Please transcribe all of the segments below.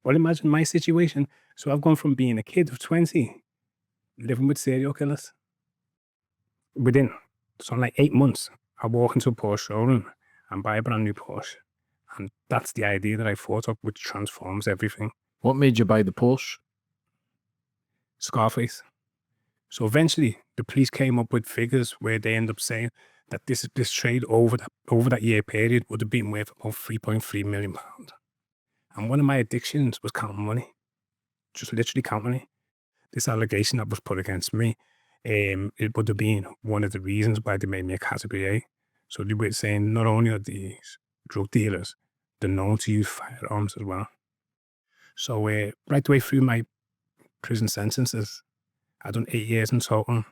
Well, imagine my situation. So I've gone from being a kid of 20, living with serial killers. So in like 8 months, I walk into a Porsche showroom and buy a brand new Porsche. And that's the idea that I thought of, which transforms everything. What made you buy the Porsche? Scarface. So eventually, the police came up with figures where they end up saying that this trade over that year period would have been worth about £3.3 million. And one of my addictions was counting money, just literally counting money. This allegation that was put against me, it would have been one of the reasons why they made me a Category A. So they were saying not only are these drug dealers, they're known to use firearms as well. So right the way through my prison sentences, I'd done 8 years in total.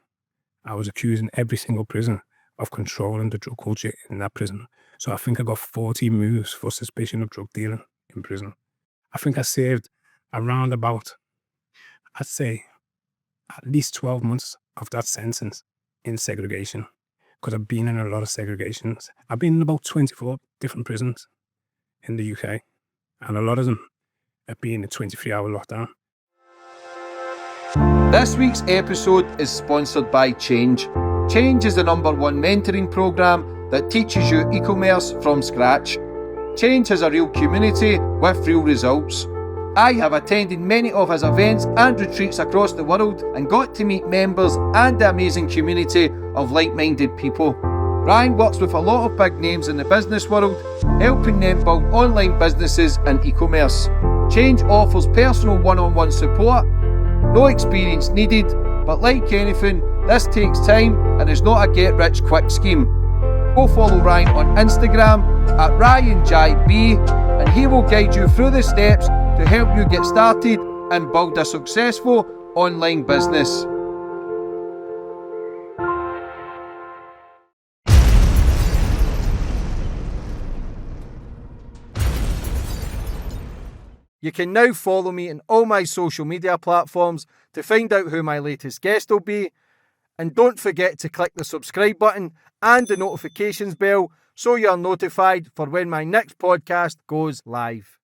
I was accused in every single prison of controlling the drug culture in that prison. So I think I got 40 moves for suspicion of drug dealing in prison. I think I served around about, I'd say, at least 12 months of that sentence in segregation, because I've been in a lot of segregations. I've been in about 24 different prisons in the UK, and a lot of them have been in 23-hour lockdown. This week's episode is sponsored by Change. Change is the #1 mentoring programme that teaches you e-commerce from scratch. Change has a real community with real results. I have attended many of his events and retreats across the world and got to meet members and the amazing community of like-minded people. Ryan works with a lot of big names in the business world, helping them build online businesses and e-commerce. Change offers personal one-on-one support, no experience needed, but like anything, this takes time and is not a get-rich-quick scheme. Go follow Ryan on Instagram at RyanJB, and he will guide you through the steps to help you get started and build a successful online business. You can now follow me on all my social media platforms to find out who my latest guest will be. And don't forget to click the subscribe button and the notifications bell so you're notified for when my next podcast goes live.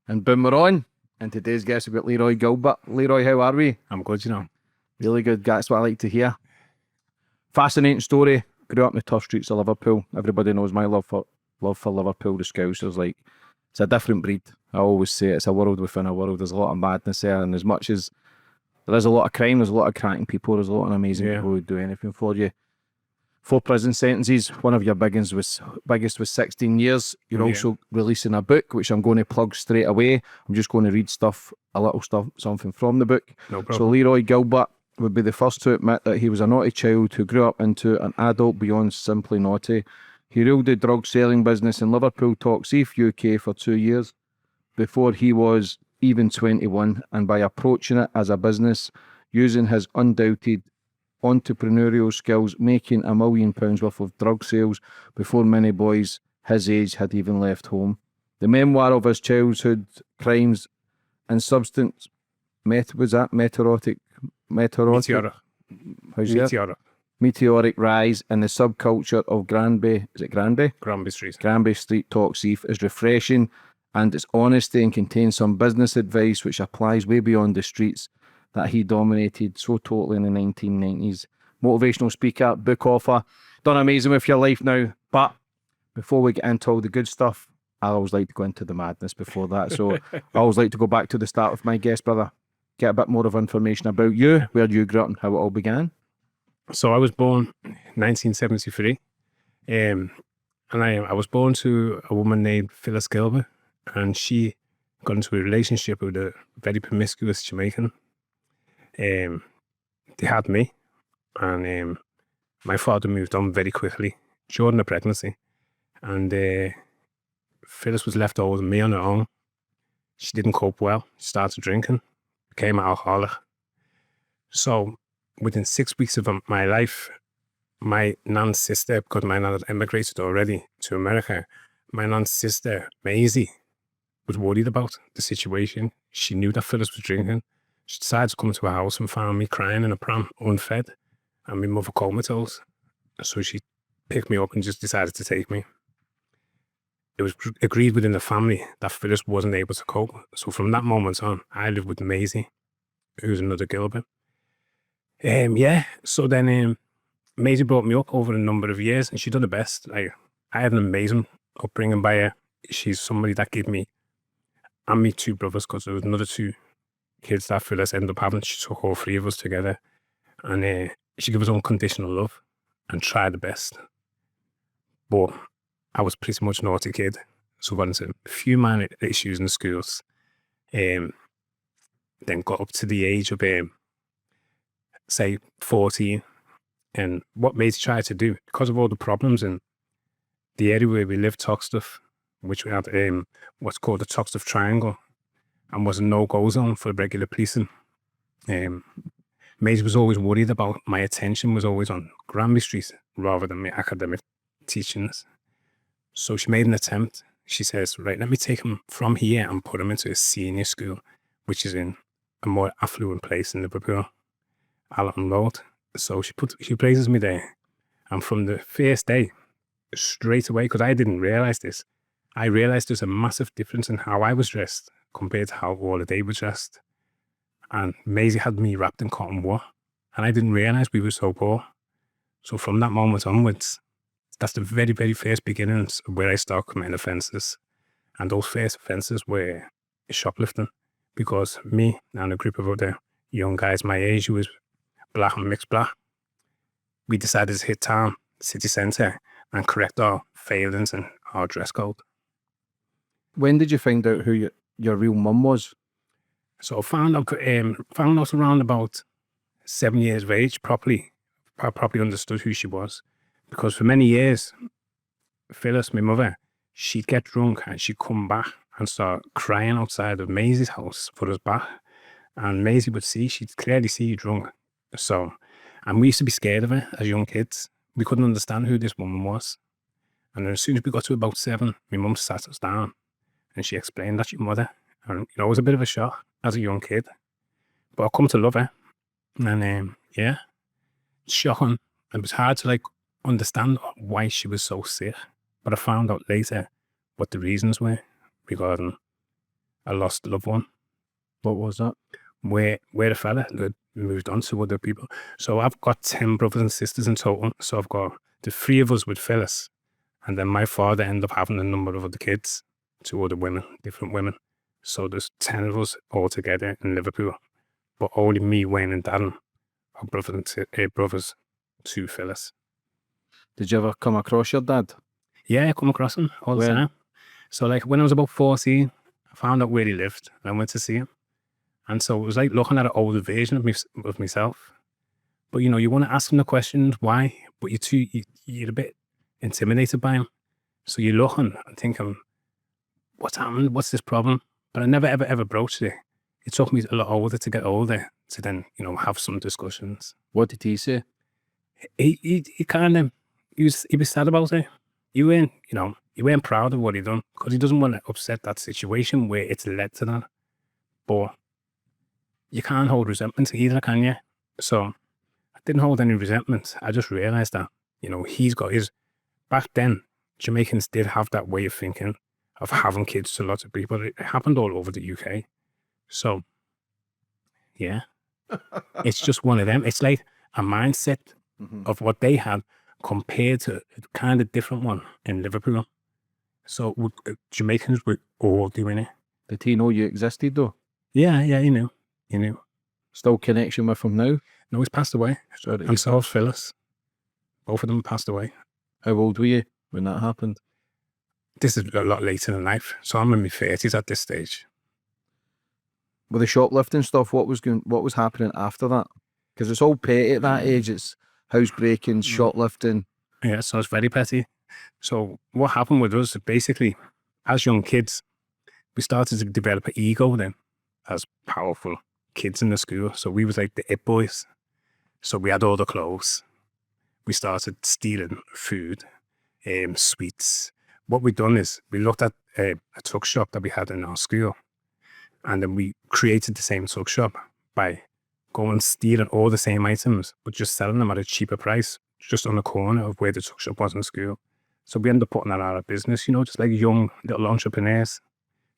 And boom, we're on. And today's guest, we've got Leroy Gilbert. Leroy, how are we? I'm good, you know. Really good. That's what I like to hear. Fascinating story. Grew up in the tough streets of Liverpool. Everybody knows my love for Liverpool, the Scousers. Like, it's a different breed. I always say it's a world within a world. There's a lot of madness there, and as much as there is a lot of crime, there's a lot of cracking people, there's a lot of amazing people who would do anything for you. 4 prison sentences. One of your biggest was 16 years. You're also releasing a book, which I'm going to plug straight away. I'm just going to read something from the book. No problem. So Leroy Gilbert would be the first to admit that he was a naughty child who grew up into an adult beyond simply naughty. He ruled the drug selling business in Liverpool Toxteth, UK for 2 years before he was even 21, and by approaching it as a business, using his undoubted entrepreneurial skills, making £1 million worth of drug sales before many boys his age had even left home. The memoir of his childhood crimes and substance meteoric rise in the subculture of Granby Street Toxteth is refreshing, and its honesty and contains some business advice which applies way beyond the streets that he dominated so totally in the 1990s. Motivational speaker, book author, done amazing with your life now. But before we get into all the good stuff, I always like to go into the madness before that. So I always like to go back to the start with my guest, brother. Get a bit more of information about you, where you grew up and how it all began. So I was born in 1973. And I was born to a woman named Leroy Gilbert, and she got into a relationship with a very promiscuous Jamaican. They had me, and my father moved on very quickly during the pregnancy, and Phyllis was left over with me on her own. She didn't cope well. She started drinking, became an alcoholic. So within 6 weeks of my life, my nan's sister, because my nan had emigrated already to America, my nan's sister, Maisie, was worried about the situation. She knew that Phyllis was drinking. She decided to come to our house and found me crying in a pram, unfed, and my mother comatose. So she picked me up and just decided to take me. It was agreed within the family that Phyllis wasn't able to cope. So from that moment on, I lived with Maisie, who's another Gilbert. So then Maisie brought me up over a number of years, and she done the best. Like, I had an amazing upbringing by her. She's somebody that gave me and me two brothers, because there was another two kids that Phyllis ended up having. She took all three of us together, and she gave us unconditional love and tried the best. But I was pretty much a naughty kid, so got into a few minor issues in the schools. Then got up to the age of say 14, and what Maisie tried to do, because of all the problems in the area where we lived, Toxteth, which we had what's called the Toxteth Triangle, and was a no-go zone for regular policing. Maisie was always worried about my attention was always on Granby Street rather than my academic teachings. So she made an attempt. She says, right, let me take him from here and put him into a senior school, which is in a more affluent place in Liverpool, Allerton Road. So she places me there. And from the first day, straight away, because I didn't realise this, I realised there's a massive difference in how I was dressed compared to how all of they were dressed. And Maisie had me wrapped in cotton wool, and I didn't realise we were so poor. So from that moment onwards, that's the very, very first beginnings of where I started committing offences. And those first offences were shoplifting, because me and a group of other young guys my age who was black and mixed black, we decided to hit town, city centre, and correct our failings and our dress code. When did you find out who your real mum was? So I found out around about 7 years of age, properly understood who she was. Because for many years, Phyllis, my mother, she'd get drunk and she'd come back and start crying outside of Maisie's house for us back. And Maisie would she'd clearly see you drunk. So, and we used to be scared of her as young kids. We couldn't understand who this woman was. And then as soon as we got to about 7, my mum sat us down and she explained that's your mother. And, it was a bit of a shock as a young kid. But I come to love her. And it's shocking. It was hard to understand why she was so sick. But I found out later what the reasons were regarding a lost loved one. What was that? Where a fella had moved on to other people. So I've got 10 brothers and sisters in total. So I've got the 3 of us with Phyllis. And then my father ended up having a number of other kids, 2 other women, different women. So there's 10 of us all together in Liverpool. But only me, Wayne and Darren are brothers to Phyllis. Did you ever come across your dad? Yeah, I come across him all the When? time. So when I was about 14, I found out where he lived and I went to see him. And so it was like looking at an older version of myself. But you want to ask him the questions, why? But you're a bit intimidated by him. So you're looking and thinking, what's happened? What's this problem? But I never, ever broached it. It took me a lot older to get older to then, have some discussions. What did he say? He kind of, he was sad about it. He weren't proud of what he done because he doesn't want to upset that situation where it's led to that. But you can't hold resentment either, can you? So I didn't hold any resentment. I just realised that, he's got his, back then, Jamaicans did have that way of thinking of having kids to lots of people. It happened all over the UK. So, yeah, it's just one of them. It's like a mindset of what they had compared to a kind of different one in Liverpool. So Jamaicans were all doing it. Did he know you existed though? Yeah, he knew. Still connection with him now? No, he's passed away. And so has Phyllis. Both of them passed away. How old were you when that happened? This is a lot later in life. So I'm in my 30s at this stage. With the shoplifting stuff, what was happening after that? Because it's all petty at that age. It's housebreaking, shoplifting. Yeah, so it's very petty. So what happened with us, basically, as young kids, we started to develop an ego then as powerful kids in the school. So we was like the it boys. So we had all the clothes. We started stealing food, sweets. What we done is we looked at a tuck shop that we had in our school, and then we created the same tuck shop by going and stealing all the same items, but just selling them at a cheaper price, just on the corner of where the tuck shop was in school. So we ended up putting that out of business, you know, just like young little entrepreneurs,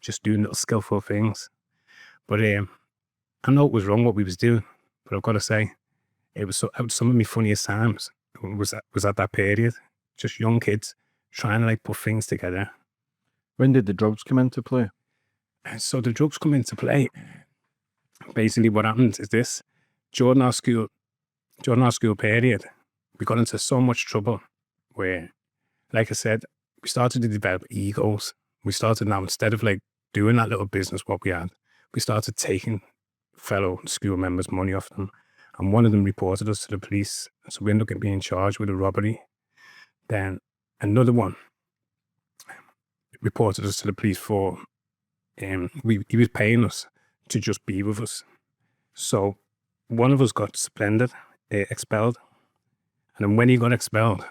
just doing little skillful things. But I know it was wrong what we was doing, but I've got to say, it was some of my funniest times was at that period. Just young kids trying to like put things together. When did the drugs come into play? So the drugs come into play. Basically, what happened is this: during our school period, we got into so much trouble where, like I said, we started to develop egos. We started now, instead of like doing that little business what we had, we started taking fellow school members' money off them. And one of them reported us to the police. So we ended up being charged with a robbery. Then another one reported us to the police for, he was paying us to just be with us. So one of us got expelled. And then when he got expelled,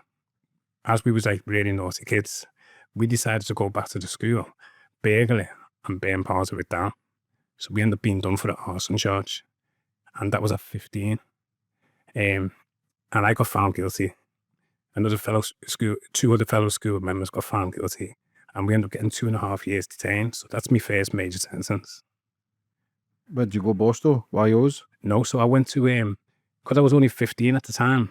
as we was like really naughty kids, we decided to go back to the school, burgle it and burn part of it down. So we ended up being done for the arson charge. And that was at 15. And I got found guilty. Two other fellow school members got found guilty. And we ended up getting 2.5 years detained. So that's my first major sentence. Where did you go, Bosto? YOs? No, so I went to, because I was only 15 at the time,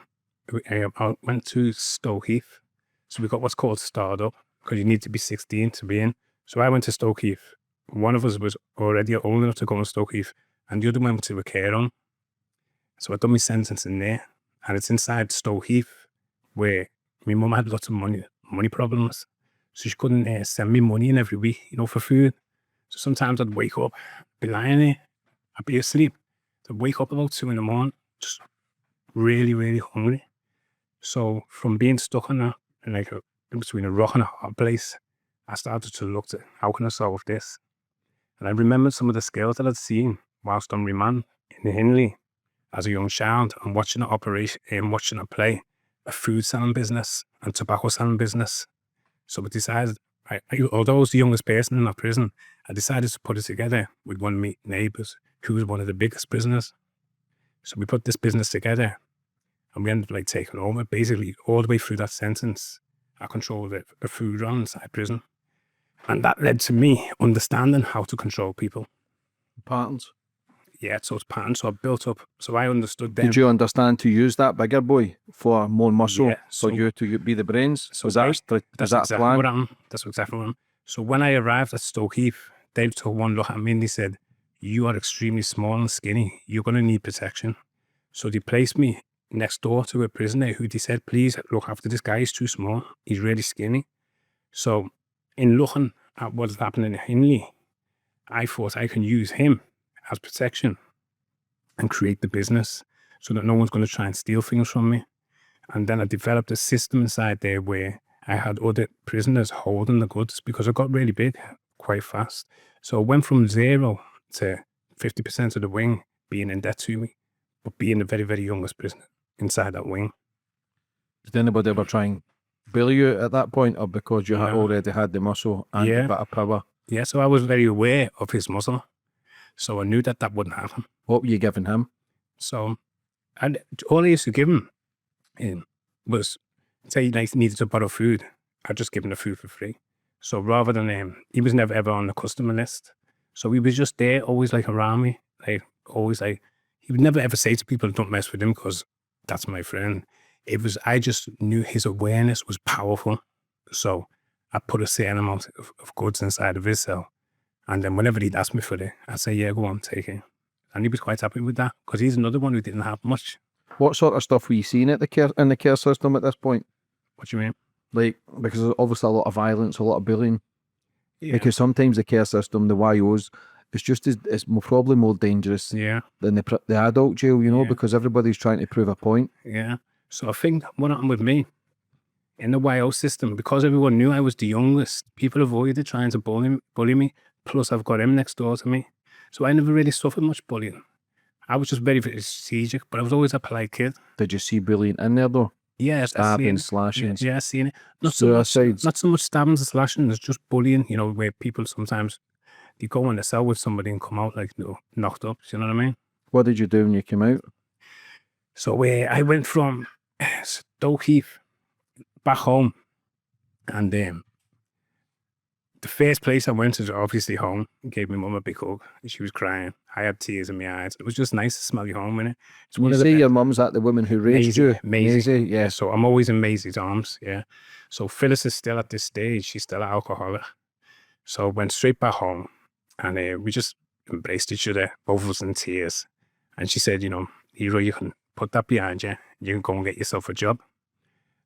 I went to Stoke Heath. So we got what's called Starred Up, because you need to be 16 to be in. So I went to Stoke Heath. One of us was already old enough to go to Stoke Heath, and the other went to a care home. So I done my sentence in there, and it's inside Stoke Heath, where my mum had lots of money problems. So she couldn't send me money in every week, you know, for food. So sometimes I'd wake up, be lying there, I'd be asleep. I'd wake up about 2 a.m, just really, really hungry. So from being stuck in that, and like in between a rock and a hard place, I started to look at how can I solve this? And I remembered some of the skills that I'd seen whilst on remand in the Hindley as a young child, and watching it operation and watching it play a food selling business and tobacco selling business. So we decided, although I was the youngest person in that prison, I decided to put it together with one of my neighbours who was one of the biggest prisoners. So we put this business together, and we ended up like taking over basically all the way through that sentence. I controlled a food run inside prison. And that led to me understanding how to control people. Patterns? Yeah, so it's patterns. So I built up, so I understood them. Did you understand to use that bigger boy for more muscle, Yeah, for you to be the brains? So Was that exactly plan? what I'm. That's exactly what I'm. So when I arrived at Stoke Heath, they took one look at me and they said, "You are extremely small and skinny. You're going to need protection." So they placed me next door to a prisoner who they said, "Please look after this guy. He's too small. He's really skinny." So in looking at what's happening in Hindley, I thought I can use him as protection and create the business so that no one's going to try and steal things from me. And then I developed a system inside there where I had other prisoners holding the goods, because I got really big quite fast. So I went from 0 to 50% of the wing being in debt to me, but being the very, very youngest prisoner inside that wing. Did anybody ever try and bully you at that point, or because you had No. already had the muscle and a Yeah. bit of power? Yeah, so I was very aware of his muscle. So I knew that that wouldn't happen. What were you giving him? So all I used to give him was, say he needed to borrow food, I'd just give him the food for free. So rather than, he was never ever on the customer list. So he was just there, always like around me, like always like, he would never ever say to people, "Don't mess with him," because that's my friend. I just knew his awareness was powerful. So I put a certain amount of goods inside of his cell. And then whenever he'd ask me for it, I'd say, "Yeah, go on, take it." And he was quite happy with that, because he's another one who didn't have much. What sort of stuff were you seeing at in the care system at this point? What do you mean? Like, because there's obviously a lot of violence, a lot of bullying. Yeah. Because sometimes the care system, the YOs, it's probably more dangerous Yeah. than the adult jail, you know, Yeah. because everybody's trying to prove a point. Yeah. So I think what happened with me in the YO system, because everyone knew I was the youngest, people avoided trying to bully me. Plus, I've got him next door to me. So I never really suffered much bullying. I was just very, very strategic, but I was always a polite kid. Did you see bullying in there though? Yeah, Stabbing, slashing, Yeah, I've seen it. Not suicides. so much stabbing and slashing. It's just bullying, you know, where people sometimes, they go in the cell with somebody and come out like, knocked up. You know what I mean? What did you do when you came out? So I went from Stokeheath back home, and the first place I went was obviously home. Gave my mum a big hug. She was crying. I had tears in my eyes. It was just nice to smell your home, innit? It's one You of the say your mum's that the woman who raised you? Maisie. Yeah. So I'm always in Maisie's arms. Yeah. So Phyllis is still at this stage. She's still an alcoholic. So I went straight back home, and we just embraced each other, both of us in tears. And she said, Leroy, you can put that behind you. You can go and get yourself a job.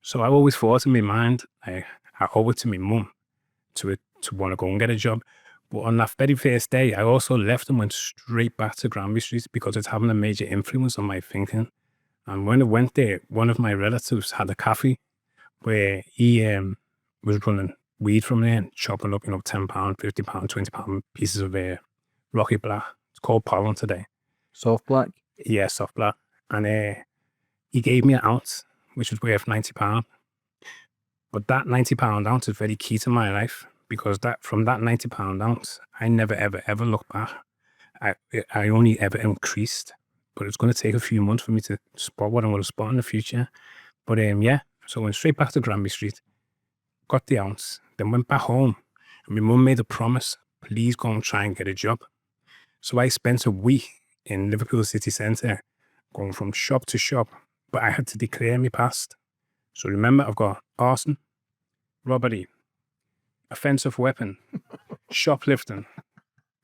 So I always thought in my mind, I owe it to my mum to want to go and get a job. But on that very first day, I also left and went straight back to Granby Street because it's having a major influence on my thinking. And when I went there, one of my relatives had a cafe where he was running weed from there and chopping up, £10, £50, £20 pieces of Rocky Black. It's called pollen today. Soft black? Yeah, soft black. And he gave me an ounce, which was worth £90. But that £90 ounce is very key to my life because from that £90 ounce, I never, ever, ever looked back. I only ever increased. But it's going to take a few months for me to spot what I'm going to spot in the future. But yeah, so I went straight back to Granby Street, got the ounce, then went back home. And my mum made a promise, please go and try and get a job. So I spent a week in Liverpool city centre, going from shop to shop, but I had to declare my past. So remember, I've got arson, robbery, offensive weapon, shoplifting,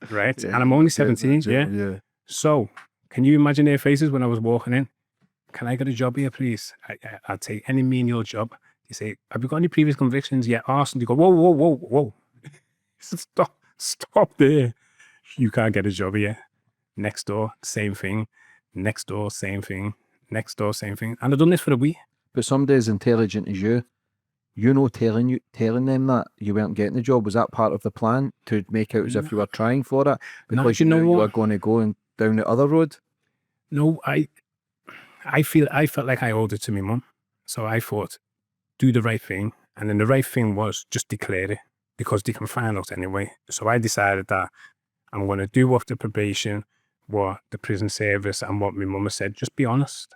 right? Yeah. And I'm only 17, Yeah. So can you imagine their faces when I was walking in? Can I get a job here, please? I'll take any menial job. You say, have you got any previous convictions? Yeah, arson. You go, whoa. Stop there. You can't get a job here. Next door, same thing. Next door, same thing. Next door, same thing. And I've done this for a week. But somebody as intelligent as you, telling them that you weren't getting the job, was that part of the plan to make out as if you were trying for it? Because you know you what? were going to go and down the other road? No, I felt like I owed it to my mum. So I thought, do the right thing. And then the right thing was just declare it because they can find out anyway. So I decided that I'm going to do off the probation, what the prison service and what my mum said. Just be honest.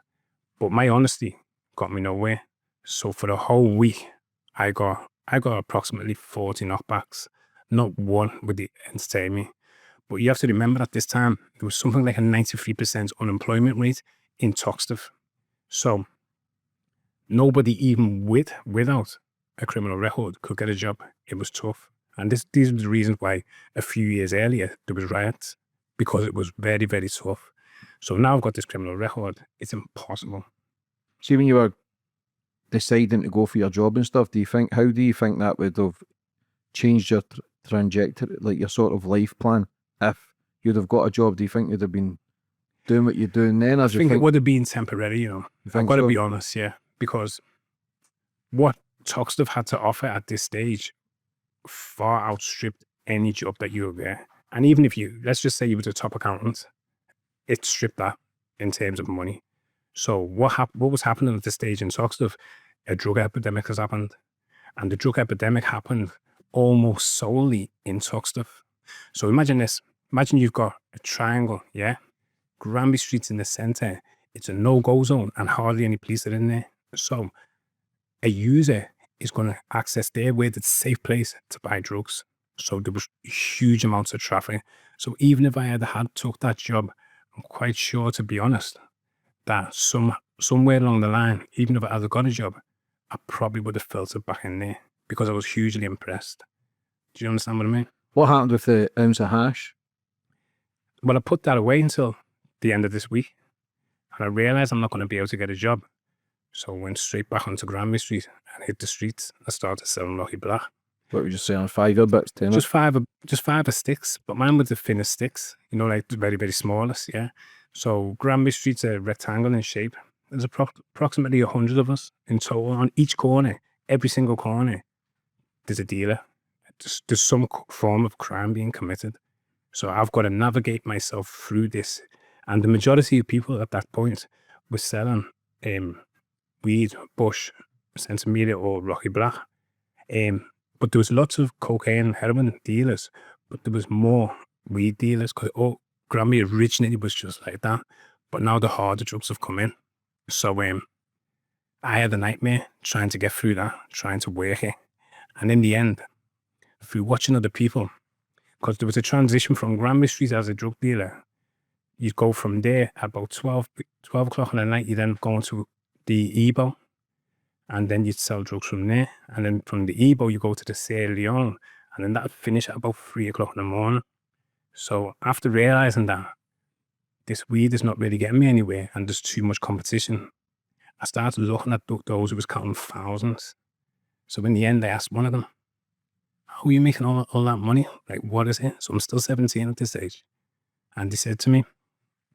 But my honesty got me nowhere. So for the whole week, I got approximately 40 knockbacks. Not one would entertain me. But you have to remember at this time, there was something like a 93% unemployment rate in Toxteth. So nobody even without a criminal record could get a job. It was tough. And these are the reasons why a few years earlier there was riots, because it was very, very tough. So now I've got this criminal record. It's impossible. See, when you were deciding to go for your job and stuff, how do you think that would have changed your trajectory, like your sort of life plan? If you'd have got a job, do you think you'd have been doing what you're doing then? I think it would have been temporary, I've got to be honest, yeah. Because what Toxteth had to offer at this stage far outstripped any job that you were there. And even if let's just say you were the top accountant, it stripped that in terms of money. So what was happening at this stage in Toxteth? A drug epidemic has happened. And the drug epidemic happened almost solely in Toxteth. So imagine this. Imagine you've got a triangle, yeah? Granby Street's in the centre. It's a no-go zone and hardly any police are in there. So a user is going to access there where it's a safe place to buy drugs. So there was huge amounts of traffic. So even if I had took that job, I'm quite sure, to be honest, that somewhere along the line, even if I had got a job, I probably would have filtered back in there because I was hugely impressed. Do you understand what I mean? What happened with the ounce of hash? Well, I put that away until the end of this week. And I realised I'm not going to be able to get a job. So I went straight back onto Granby Street and hit the streets. I started selling Rocky Black. What were you saying, 5 bits, 10? Just five of sticks, but mine was the thinnest sticks, like the very, very smallest, yeah. So Granby Street's a rectangle in shape. There's approximately 100 of us in total. On each corner, every single corner, there's a dealer. There's some form of crime being committed. So I've got to navigate myself through this. And the majority of people at that point were selling weed, bush, centimetre or Rocky Black. But there was lots of cocaine and heroin dealers, but there was more weed dealers because Granby originally was just like that, but now the harder drugs have come in. So I had a nightmare trying to get through that, trying to work it. And in the end, through watching other people, because there was a transition from Granby Street as a drug dealer, you'd go from there at about 12 o'clock in the night, you then go into the Ebo, and then you'd sell drugs from there. And then from the Ebo, you go to the Sierra Leone, and then that'd finish at about 3 o'clock in the morning. So after realizing that this weed is not really getting me anywhere and there's too much competition, I started looking at those who was counting thousands. So in the end, I asked one of them, how are you making all that money? Like, what is it? So I'm still 17 at this age. And they said to me,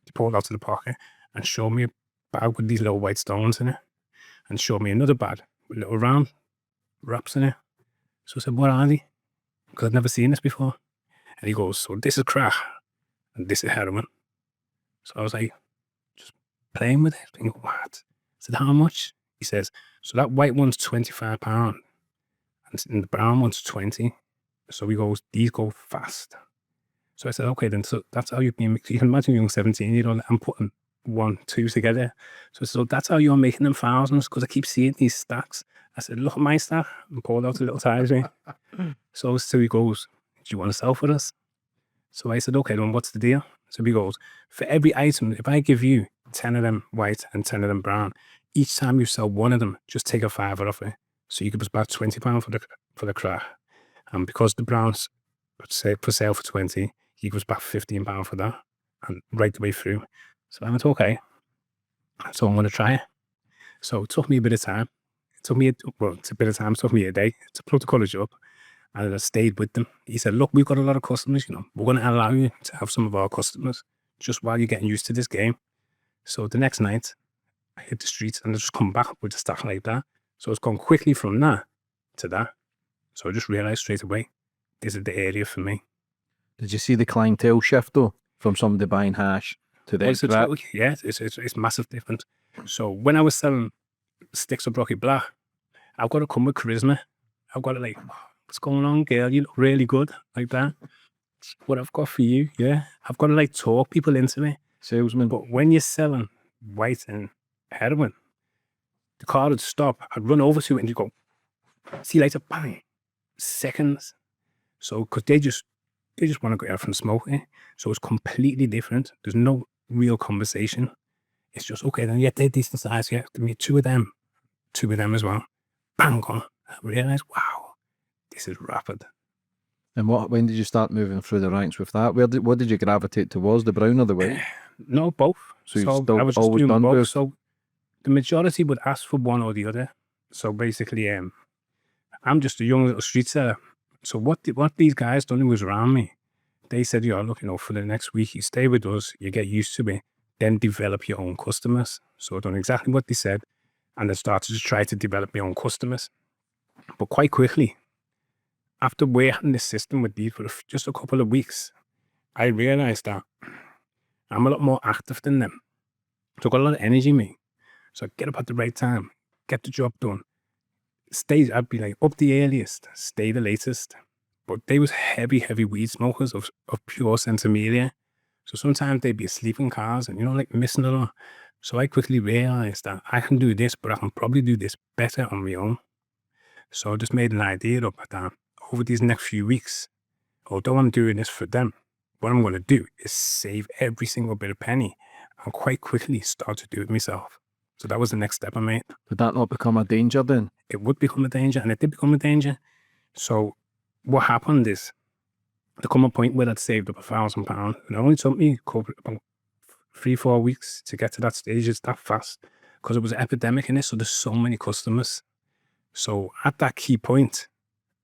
they pulled out of the pocket and showed me a bag with these little white stones in it, and showed me another bag with little round wraps in it. So I said, what are they? Because I'd never seen this before. And he goes, so this is crack and this is heroin. So I was like, just playing with it. Thinking, what? I said, how much? He says, so that white one's £25 and the brown one's 20. So he goes, these go fast. So I said, okay, then so that's how you can imagine you're 17, you know, I'm putting 1, 2 together. So that's how you're making them thousands, because I keep seeing these stacks. I said, look at my stack, and pulled out a little tally. So he goes, do you want to sell for us? So I said, okay, then what's the deal? So he goes, for every item, if I give you 10 of them white and 10 of them brown, each time you sell one of them, just take a £5 off it. So you give us about £20 for the crack. And because the browns for sale for 20, he gives back £15 for that, and right the way through. So I went, okay. So I'm going to try it. So it took me a bit of time. It's a bit of time. It took me a day to plug the college up. And I stayed with them. He said, look, we've got a lot of customers, you know. We're going to allow you to have some of our customers just while you're getting used to this game. So the next night, I hit the streets and I just come back with a stack like that. So it's gone quickly from that to that. So I just realised straight away, this is the area for me. Did you see the clientele shift though, from somebody buying hash to the crack? Yeah, it's massive different. So when I was selling sticks of Rocky Black, I've got to come with charisma. I've got to like, what's going on, girl? You look really good, like that. What I've got for you, yeah. I've got to like talk people into it. Salesman. But when you're selling white and heroin, the car would stop. I'd run over to it and you go, see you later, bang, seconds. So because they just want to go out and smoke it. So it's completely different. There's no real conversation. It's just, okay, then yeah, they're decent size. Yeah, give me two of them as well. Bang on. I realised, wow, this is rapid. And when did you start moving through the ranks with that? What did you gravitate towards, the brown or the white? No, both. So you've I was just always doing done both. both? So the majority would ask for one or the other. So basically, I'm just a young little street seller. So what these guys done who was around me, they said, yeah, look, you know, for the next week, you stay with us, you get used to it, then develop your own customers. So I've done exactly what they said, and I started to try to develop my own customers. But quite quickly, after working this system with these for just a couple of weeks, I realized that I'm a lot more active than them. So I've got a lot of energy in me. So I get up at the right time, get the job done. I'd be like up the earliest, stay the latest. But they was heavy weed smokers of pure Centimiglia. So sometimes they'd be asleep in cars and, you know, like missing it all. So I quickly realized that I can do this, but I can probably do this better on my own. So I just made an idea up that over these next few weeks, although I'm doing this for them, what I'm going to do is save every single bit of penny and quite quickly start to do it myself. So that was the next step I made. Did that not become a danger then? It would become a danger, and it did become a danger. So what happened is, there come a point where I'd saved up £1,000. It only took me about 3-4 weeks to get to that stage. It's that fast because it was an epidemic in this. So there's so many customers. So at that key point,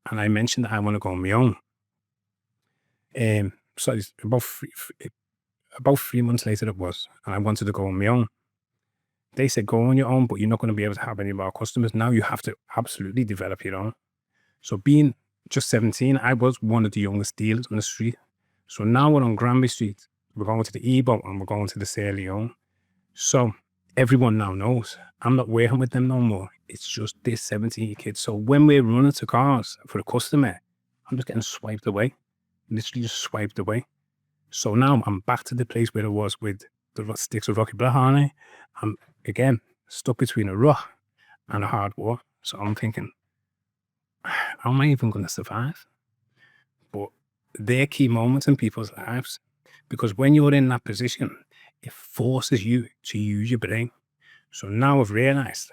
and I mentioned that I want to go on my own. So it's about 3 months later it was, and I wanted to go on my own. They said, go on your own, but you're not going to be able to have any of our customers. Now you have to absolutely develop your own. So being just 17, I was one of the youngest dealers on the street. So now we're on Granby Street. We're going to the Ebo and we're going to the Sierra Leone. So everyone now knows I'm not working with them no more. It's just this 17 kid. So when we're running to cars for a customer, I'm just getting swiped away. Literally just swiped away. So now I'm back to the place where I was with the sticks of Rocky Blahani. I'm, again, stuck between a rock and a hard wall. So I'm thinking, how am I even going to survive? But they're key moments in people's lives, because when you're in that position, it forces you to use your brain. So now I've realized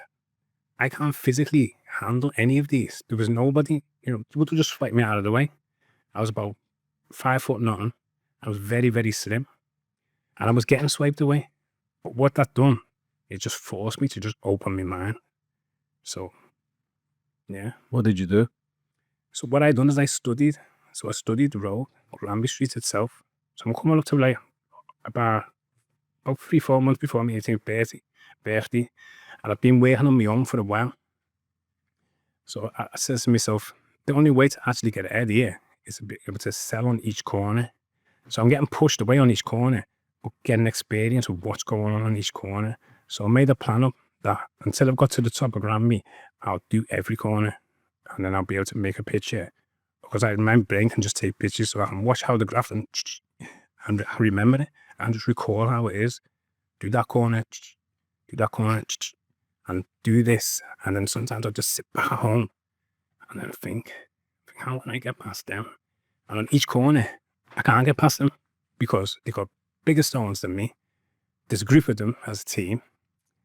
I can't physically handle any of these. There was nobody, would just fight me out of the way. I was about 5'0". I was very, very slim, and I was getting swiped away. But what that done, it just forced me to just open my mind. So, yeah. What did you do? So what I done is I studied. So I studied the road, Granby Street itself. So I'm coming up to like about 3-4 months before my 18th birthday, and I've been working on my own for a while. So I says to myself, the only way to actually get ahead here is to be able to sell on each corner. So I'm getting pushed away on each corner, but getting experience with what's going on each corner. So I made a plan up that until I've got to the top of Granby, I'll do every corner, and then I'll be able to make a picture, because my brain can just take pictures, so I can watch how the graph and remember it and just recall how it is. Do that corner, and do this. And then sometimes I'll just sit back at home and then think, how can I get past them? And on each corner, I can't get past them because they got bigger stones than me. There's a group of them as a team.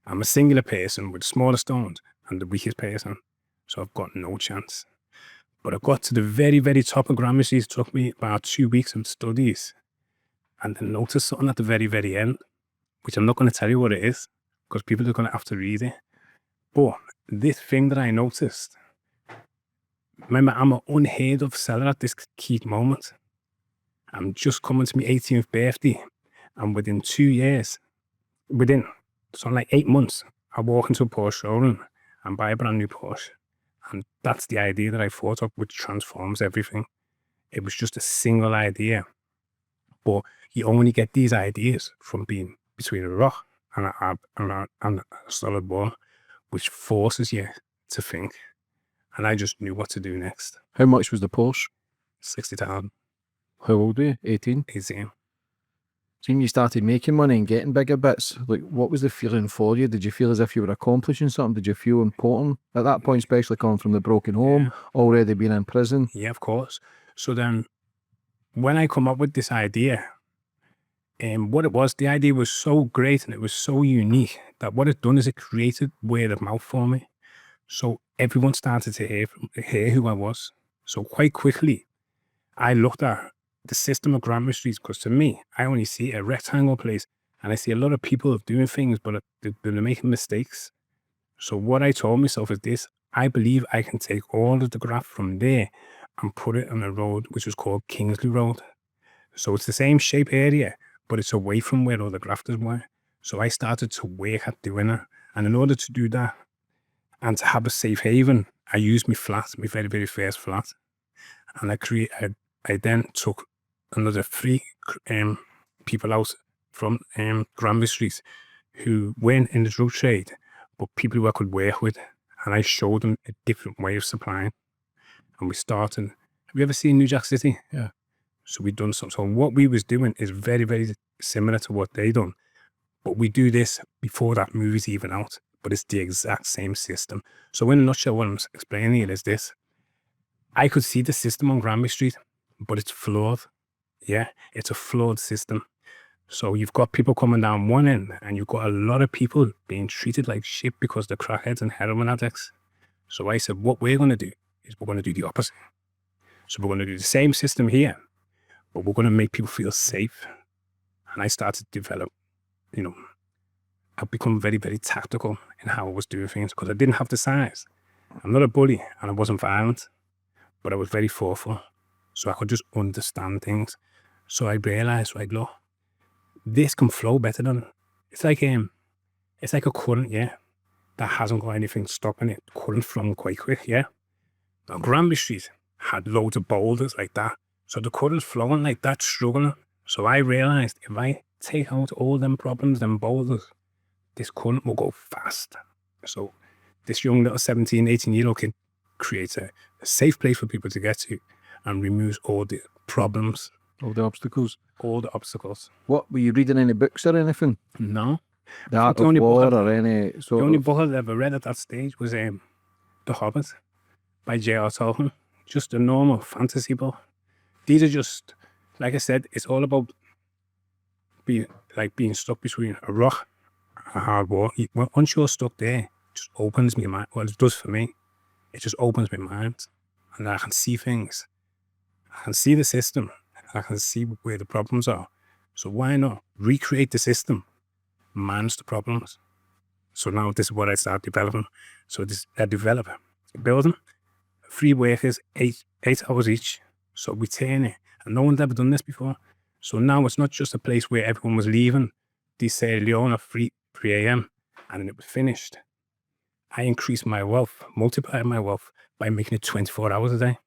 I'm a singular person with smaller stones and the weakest person. So I've got no chance. But I got to the very, very top of Granby Street. It took me about 2 weeks of studies. And then noticed something at the very, very end, which I'm not going to tell you what it is, because people are going to have to read it. But this thing that I noticed, remember, I'm an unheard of seller at this key moment. I'm just coming to my 18th birthday, and within 2 years, so like 8 months, I walk into a Porsche showroom and buy a brand new Porsche. And that's the idea that I thought of, which transforms everything. It was just a single idea. But you only get these ideas from being between a rock and a solid wall, which forces you to think. And I just knew what to do next. How much was the Porsche? 60,000. How old were you? 18? 18. So when you started making money and getting bigger bits, like, what was the feeling for you? Did you feel as if you were accomplishing something? Did you feel important at that point, especially coming from the broken home, already being in prison? Yeah, of course. So then when I come up with this idea, what it was, the idea was so great and it was so unique that what it done is it created word of mouth for me. So everyone started to hear who I was. So quite quickly, I looked at the system of Granby Street, because to me, I only see a rectangle place and I see a lot of people doing things, but they're making mistakes. So what I told myself is this: I believe I can take all of the graph from there and put it on a road which was called Kingsley Road. So it's the same shape area, but it's away from where all the grafters were. So I started to work at doing it. And in order to do that and to have a safe haven, I used my flat, my very, very first flat. And I then took another 3 people out from Granby Street who weren't in the drug trade, but people who I could work with. And I showed them a different way of supplying. And we started. Have you ever seen New Jack City? Yeah. So we done something. So what we was doing is very, very similar to what they done. But we do this before that movie's even out. But it's the exact same system. So in a nutshell, what I'm explaining it is this. I could see the system on Granby Street, but it's flawed. Yeah, it's a flawed system. So you've got people coming down one end and you've got a lot of people being treated like shit because they're crackheads and heroin addicts. So I said, what we're going to do is we're going to do the opposite. So we're going to do the same system here, but we're going to make people feel safe. And I started to develop, I've become very, very tactical in how I was doing things because I didn't have the size. I'm not a bully and I wasn't violent, but I was very thoughtful. So I could just understand things. So I realized, right, look, this can flow better than, it's like a current, yeah, that hasn't got anything stopping it. Current flowing quite quick, yeah. Now Granby Street had loads of boulders like that. So the current's flowing like that, struggling. So I realized if I take out all them problems, them boulders, this current will go fast. So this young little 17, 18-year-old kid creates a safe place for people to get to and removes all the problems All the obstacles. all the obstacles. What, were you reading any books or anything? No. The Art the of only book War I- or any The sort only of... book I've ever read at that stage was The Hobbit by J.R. Tolkien. Just a normal fantasy book. These are just, like I said, it's all about being stuck between a rock and a hard wall. Once you're stuck there, it just opens my mind. Well, it does for me. It just opens my mind. And I can see things. I can see the system. I can see where the problems are. So why not recreate the system, manage the problems? So now this is what I start developing. So I develop a building, 3 workers, 8 hours each. So we turn it. And no one's ever done this before. So now it's not just a place where everyone was leaving the Sierra Leone at 3 a.m. and it was finished. I increased my wealth, multiplied my wealth by making it 24 hours a day.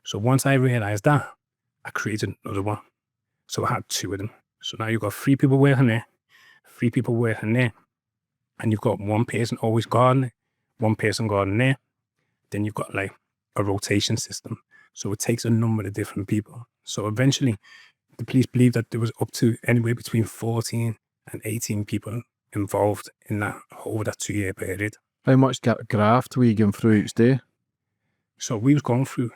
So once I realized that, I created another one. So I had 2 of them. So now you've got 3 people working there, 3 people working there, and you've got 1 person always guarding it, 1 person guarding there. Then you've got like a rotation system. So it takes a number of different people. So eventually, the police believe that there was up to anywhere between 14 and 18 people involved in that over that 2-year period. How much graft were you going through each day? So we was going through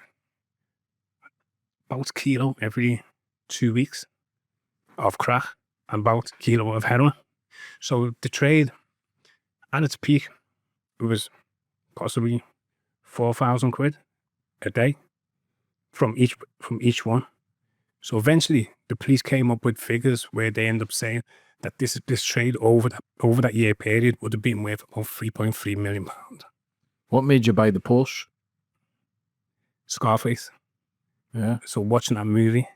about a kilo every 2 weeks of crack and about a kilo of heroin. So the trade at its peak, it was possibly 4,000 quid a day from each one. So eventually the police came up with figures where they end up saying that this trade over that year period would have been worth about £3.3 million. What made you buy the Porsche? Scarface. Yeah. So watching that movie.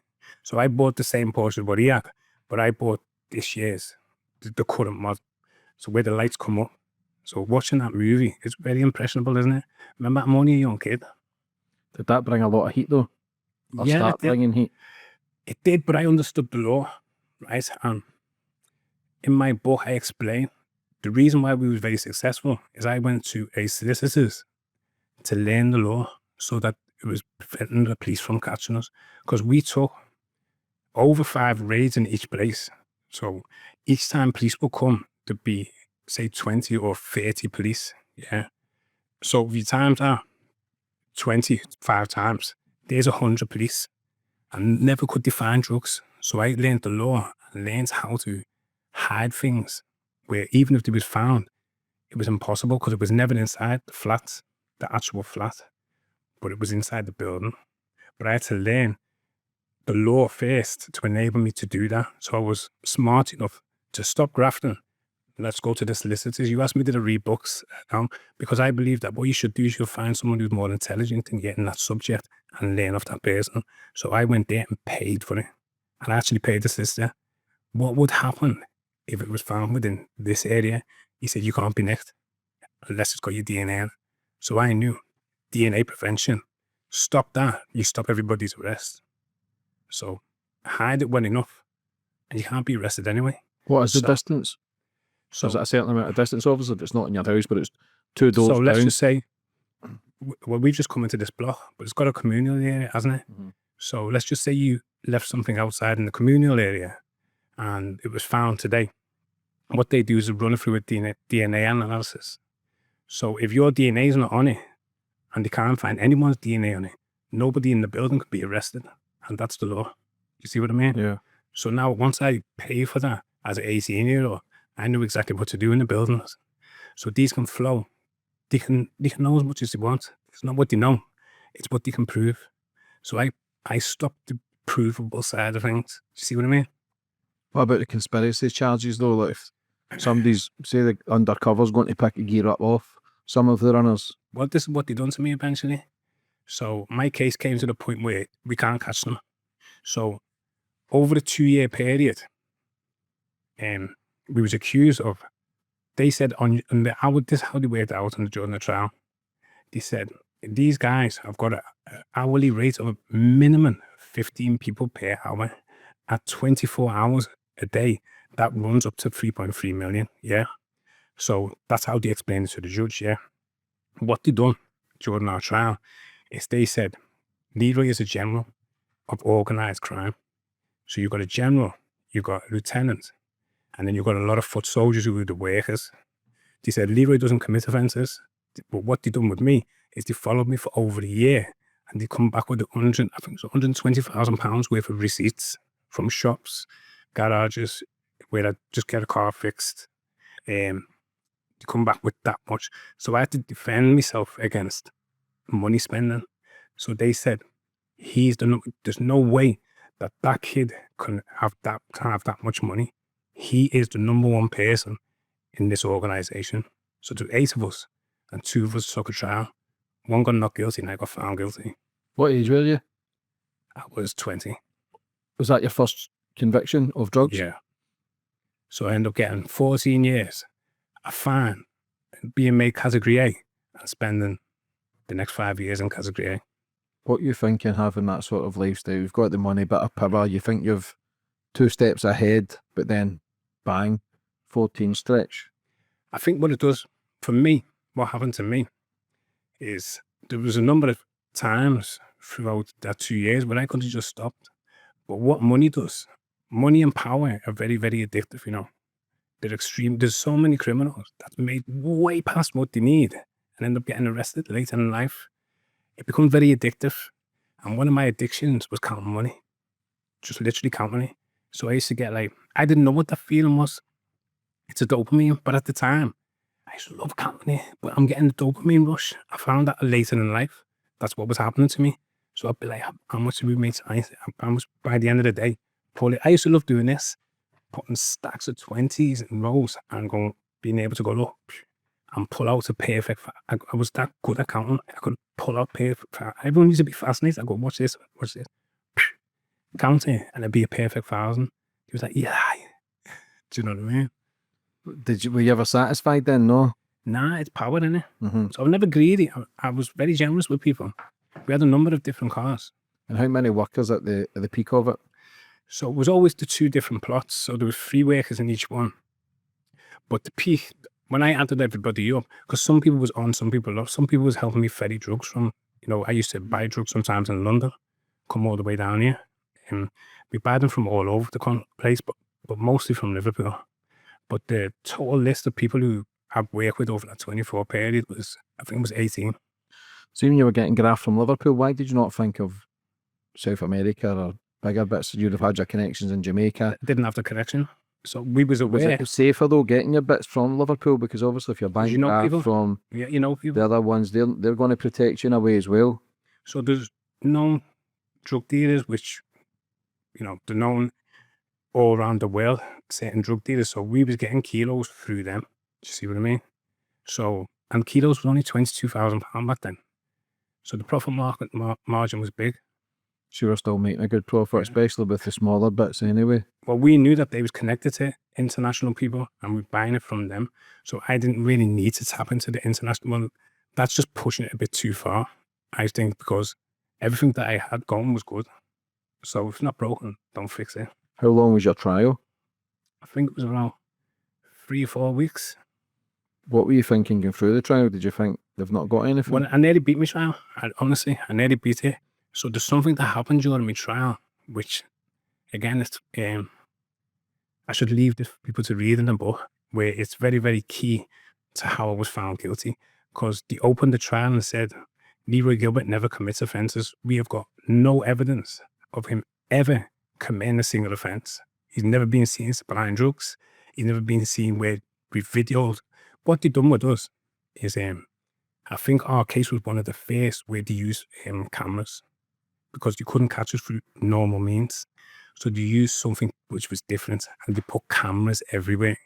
So I bought the same Porsche as what he had, but I bought this year's, the current mod. So where the lights come up. So watching that movie, it's very impressionable, isn't it? Remember, I'm only a young kid. Did that bring a lot of heat though? Or Yeah, start bringing heat? It did, but I understood the law, right? And in my book, I explain the reason why we was very successful is I went to a solicitor's to learn the law so that it was preventing the police from catching us. Because we took over 5 raids in each place. So each time police will come, there'd be, say, 20 or 30 police. Yeah. So if you times that 25 times, there's 100 police. And never could they find drugs. So I learned the law and learned how to hide things where even if they was found, it was impossible because it was never inside the flat, the actual flat, but it was inside the building. But I had to learn the law first to enable me to do that. So I was smart enough to stop grafting. Let's go to the solicitors. You asked me to read books because I believe that what you should do is you'll find someone who's more intelligent in getting that subject and learn off that person. So I went there and paid for it. And I actually paid the solicitor. What would happen if it was found within this area? He said, you can't be nicked unless it's got your DNA on it. So I knew DNA prevention. Stop that. You stop everybody's arrest. So hide it well enough and you can't be arrested anyway. What is the So- distance? So, Is it a certain amount of distance, obviously? It's not in your house, but it's 2 doors so let's down. just say, well, we've just come into this block, but it's got a communal area, hasn't it? Mhm. So let's just say you left something outside in the communal area and it was found today. What they do is run it through a DNA analysis. So if your DNA is not on it and they can't find anyone's DNA on it, nobody in the building could be arrested. And that's the law. You see what I mean? Yeah. So now once I pay for that as an 18-year-old, I knew exactly what to do in the buildings. So these can flow. They can know as much as they want. It's not what they know. It's what they can prove. So I stopped the provable side of things. You see what I mean? What about the conspiracy charges though? Like if somebody's, say the undercover's going to pick a gear up off some of the runners. Well, this is what they done to me eventually. So my case came to the point where we can't catch them. So over the 2-year period, we was accused of, they said this is how they worked out during the trial. They said, these guys have got an hourly rate of a minimum 15 people per hour at 24 hours a day. That runs up to 3.3 million. Yeah. So that's how they explained it to the judge. Yeah. What they done during our trial is they said, Leroy is a general of organized crime. So you've got a general, you've got a lieutenant, and then you've got a lot of foot soldiers who were the workers. They said, Leroy doesn't commit offences. But what they done with me is they followed me for over a year, and they come back with £120,000 worth of receipts from shops, garages, where I just get a car fixed. They come back with that much. So I had to defend myself against money spending. So they said, there's no way that kid can have that much money. He is the number one person in this organisation. So there's 8 of us, and 2 of us took a trial. 1 got not guilty, and I got found guilty. What age were you? I was 20. Was that your first conviction of drugs? Yeah. So I ended up getting 14 years, a fine, being made category A, and spending the next 5 years in category A. What you thinking having that sort of lifestyle? You've got the money, bit of power. You think you've 2 steps ahead, but then bang, 14 stretch. I think what it does for me, what happened to me, is there was a number of times throughout that 2 years when I could have just stopped. But what money does, money and power are very, very addictive, you know. They're extreme. There's so many criminals that made way past what they need and end up getting arrested later in life. It becomes very addictive. And one of my addictions was counting money. Just literally counting money. So I used to get I didn't know what that feeling was. It's a dopamine, but at the time, I used to love counting it, but I'm getting the dopamine rush. I found that later in life. That's what was happening to me. So I'd be like, how much did we make tonight? How much by the end of the day? I used to love doing this, putting stacks of 20s in rows and being able to go, look, and pull out a perfect. I was that good at counting. I could pull out perfect. Everyone used to be fascinated. I go, watch this. Count it, and it'd be a perfect 1,000. He was like, yeah. Do you know what I mean? Were you ever satisfied then? No. Nah, it's power, innit? Mm-hmm. So I'm never greedy. I was very generous with people. We had a number of different cars. And how many workers at the peak of it? So it was always the 2 different plots. So there was 3 workers in each one. But the peak, when I added everybody up, because some people was on, some people off, some people was helping me ferry drugs from, I used to buy drugs sometimes in London, come all the way down here. And we buy them from all over the place, but mostly from Liverpool. But the total list of people who I've worked with over that 24 period was, I think it was 18. So when you were getting graft from Liverpool, why did you not think of South America or bigger bits? You'd have had your connections in Jamaica. I didn't have the connection. So we was aware. Was it safer though getting your bits from Liverpool? Because obviously if you're buying graft people from people. The other ones, they're going to protect you in a way as well. So there's known drug dealers, which, they're known all around the world, certain drug dealers. So we was getting kilos through them. Do you see what I mean? So, and kilos was only £22,000 back then. So the profit margin was big. So you were still making a good profit, especially with the smaller bits anyway. Well, we knew that they was connected to international people and we're buying it from them. So I didn't really need to tap into the international one. That's just pushing it a bit too far, I think, because everything that I had going was good. So if it's not broken, don't fix it. How long was your trial? I think it was around 3 or 4 weeks. What were you thinking going through the trial? Did you think they've not got anything? Well, I nearly beat my trial. Honestly, I nearly beat it. So there's something that happened during my trial, which, again, it's I should leave this for people to read in the book, where it's very, very key to how I was found guilty. Because they opened the trial and said, Leroy Gilbert never commits offences. We have got no evidence of him ever committing a single offence. He's never been seen supplying drugs. He's never been seen where we videoed. What they done with us is, I think our case was one of the first where they used cameras, because you couldn't catch us through normal means. So they used something which was different, and they put cameras everywhere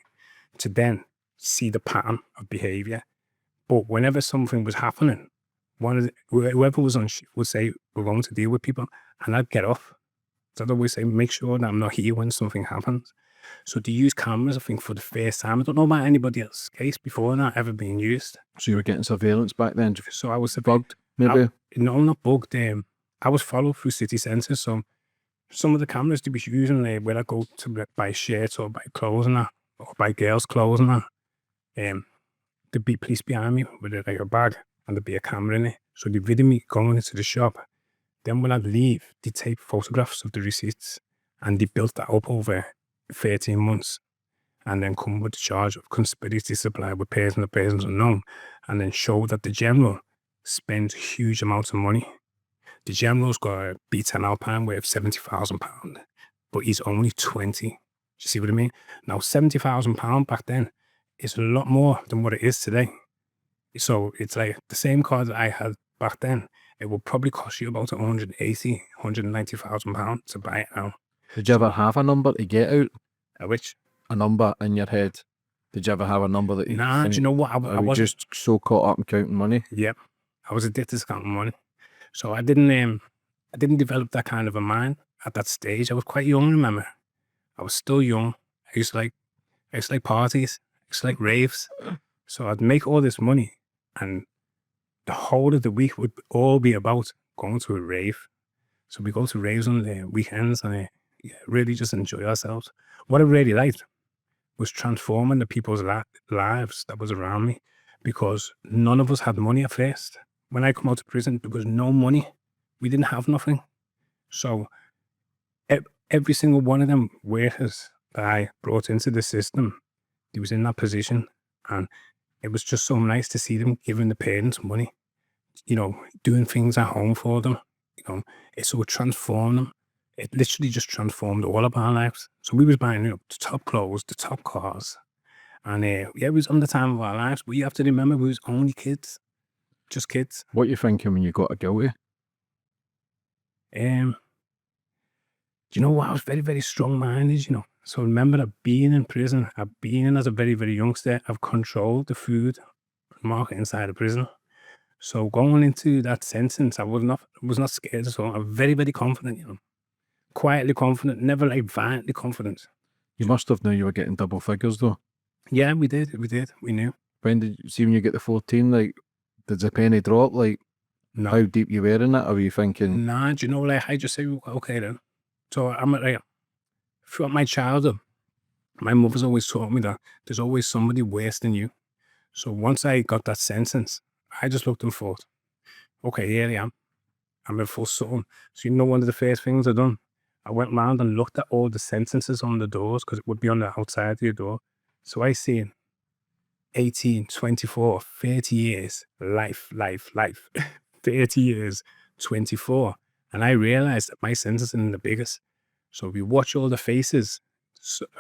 to then see the pattern of behaviour. But whenever something was happening, whoever was on shift would say, we're going to deal with people, and I'd get off. So I'd always say, make sure that I'm not here when something happens. So they use cameras, I think, for the first time. I don't know about anybody else's case before that ever being used. So you were getting surveillance back then? So I was bugged, maybe? No, I'm not bugged. I was followed through city centres. So some of the cameras they was using where I go to buy shirts or buy clothes and that, or buy girls' clothes and that, there'd be police behind me with a bag, and there'd be a camera in it. So they'd video me going into the shop. Then when I'd leave, they'd take photographs of the receipts. And they built that up over 13 months and then come with the charge of conspiracy to supply with persons unknown, and then show that the general spends huge amounts of money. The general's got a B10 Alpine worth £70,000, but he's only 20. Do you see what I mean? Now, £70,000 back then is a lot more than what it is today. So it's like the same car that I had back then, it will probably cost you about £190,000 to buy it now. Did you ever have a number to get out? Which? A number in your head? Did you ever have a number that you Nah, do you know what? I was wasn't. just so caught up in counting money? Yep. I was addicted to counting money. So I didn't develop that kind of a mind at that stage. I was quite young, remember? I was still young. I used to like parties. I used to like raves. So I'd make all this money and the whole of the week would all be about going to a rave. So we go to raves on the weekends and really just enjoy ourselves. What I really liked was transforming the people's lives that was around me, because none of us had money at first. When I come out of prison, there was no money. We didn't have nothing. So every single one of them workers that I brought into the system, he was in that position. And it was just so nice to see them giving the parents money, doing things at home for them. It sort of transformed them. It literally just transformed all of our lives. So we was buying the top clothes, the top cars. And it was on the time of our lives. But you have to remember, we was only kids. Just kids. What you thinking when you got a guilty? Do you know what? I was very, very strong-minded, So remember that being in prison, I've been in as a very, very youngster, I've controlled the food market inside of prison. So going into that sentence, I was not scared at all. I'm very, very confident, Quietly confident, never like violently confident. You must have known you were getting double figures though. Yeah, we did. We knew. When did you see when you get the 14, like, did the penny drop? Like, No. how deep you were in it? Or were you thinking? Nah, do you know, like, I just say, okay then. So I'm like, throughout my childhood, my mother's always taught me that there's always somebody worse than you. So once I got that sentence, I just looked and thought, okay, here I am. I'm in full sun. So one of the first things I done, I went round and looked at all the sentences on the doors, because it would be on the outside of your door. So I seen 18, 24, 30 years, life, 30 years, 24. And I realized that my sentence isn't the biggest. So if you watch all the faces,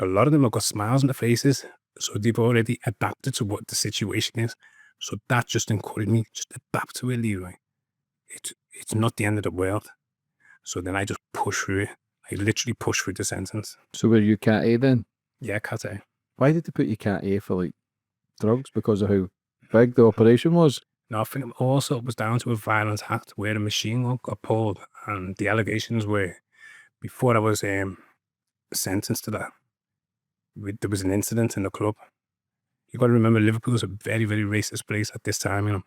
a lot of them have got smiles on their faces. So they've already adapted to what the situation is. So that just encouraged me, just adapt to it, Leroy. It's not the end of the world. So then I just push through it. I literally push through the sentence. So were you Cat A then? Yeah, Cat A. Why did they put you Cat A for like drugs? Because of how big the operation was? No, I think also it was down to a violent act where a machine gun got pulled, and the allegations were, before I was sentenced to that, there was an incident in the club. You got to remember, Liverpool is a very, very racist place at this time,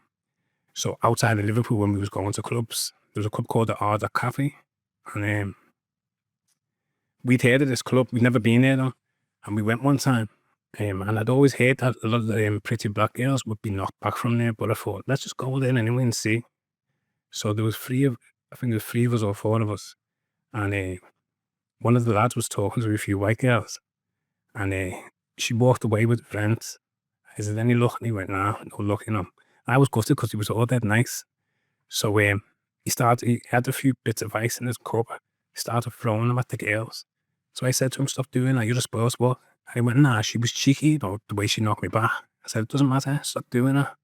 So outside of Liverpool, when we was going to clubs, there was a club called the Arda Cafe, and we'd heard of this club. We'd never been there though, and we went one time. And I'd always heard that a lot of the pretty black girls would be knocked back from there, but I thought, let's just go there anyway and see. So there was three of us or four of us, and one of the lads was talking to a few white girls, and she walked away with friends. I said, any luck? And he went, nah, no luck, I was gutted because he was all dead nice. So he had a few bits of ice in his cup. He started throwing them at the girls. So I said to him, stop doing that, you're a spoil sport. And he went, nah, she was cheeky, the way she knocked me back. I said, it doesn't matter, stop doing that.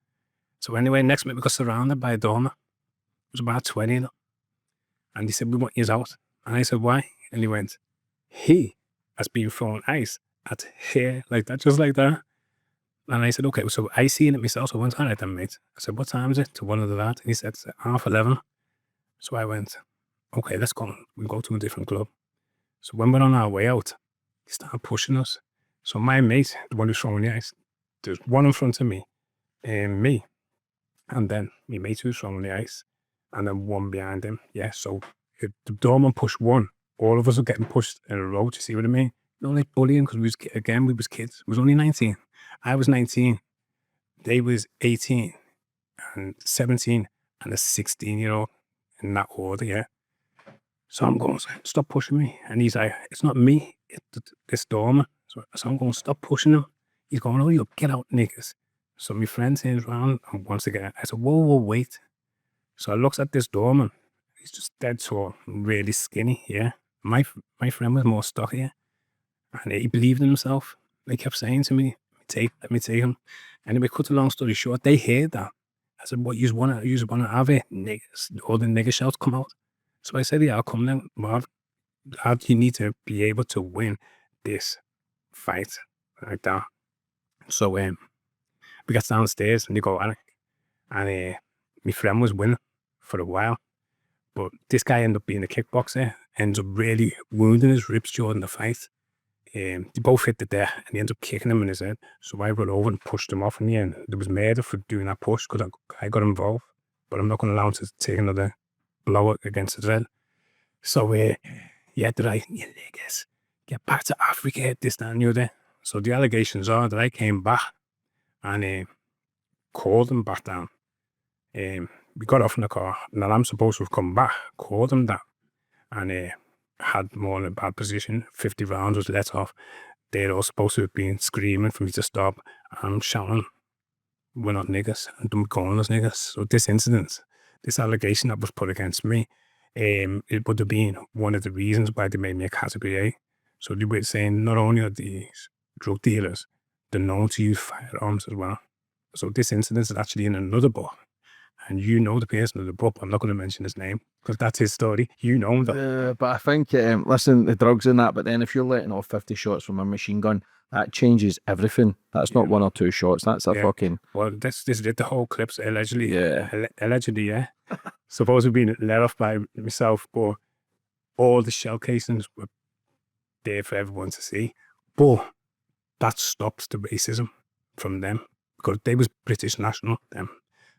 So anyway, next minute we got surrounded by a doorman. It was about 20 of them. And he said, we want you out. And I said, why? And he went, he has been throwing ice at her, like that, just like that. And I said, okay, so I seen it myself. So I went, all right then, mate. I said, what time is it? To one of the lads. And he said, it's 11:30. So I went, okay, let's go. We'll go to a different club. So when we're on our way out, he started pushing us. So my mate, the one who's throwing the ice, there's one in front of me, me, and then my mate who's throwing the ice, and then one behind him. Yeah, so if the doorman pushed one, all of us are getting pushed in a row. Do you see what I mean? No, like bullying, because we was kids. We was only 19. I was 19. They was 18 and 17 and a 16-year-old, in that order, yeah. So I'm going, stop pushing me. And he's like, it's not me, it's this doorman. So I'm going, stop pushing him. He's going, oh, you get out, niggas. So my friend turns around and wants to get out. I said, whoa, wait. So I looks at this doorman. He's just dead tall, really skinny, yeah. My friend was more stockier. And he believed in himself. They kept saying to me, let me take him. Anyway, cut a long story short, they heard that. I said, what, you wanna have it? Niggas, all the nigger shouts come out. So I said, yeah, I'll come then. Well, you need to be able to win this fight like that. So we got downstairs and they go at it. And my friend was winning for a while. But this guy ended up being a kickboxer, ends up really wounding his ribs during the fight. They both hit the deck and he ended up kicking him in his head. So I run over and pushed him off in the end. There was murder for doing that push because I got involved. But I'm not going to allow him to take another blow against his head. So, yeah, they're like, you niggas, get back to Africa, this, that, and the other. So the allegations are that I came back and called them back down. We got off in the car, and I'm supposed to have come back, called them down, and had more in a bad position. 50 rounds was let off. They're all supposed to have been screaming for me to stop. I'm shouting, we're not niggas, and don't be calling us niggas. So this incident, this allegation that was put against me, it would have been one of the reasons why they made me a category A. So they were saying not only are these drug dealers, they're known to use firearms as well. So this incident is actually in another book. And you know the person of the book. I'm not going to mention his name because that's his story. You know him though. But I think, listen, the drugs in that, but then if you're letting off 50 shots from a machine gun, that changes everything. That's not one or two shots. That's a fucking... Well, this is it. The whole clip's allegedly. Yeah. Allegedly, yeah. Supposed to be let off by myself, but all the shell casings were there for everyone to see. But that stopped the racism from them because they was British national, them.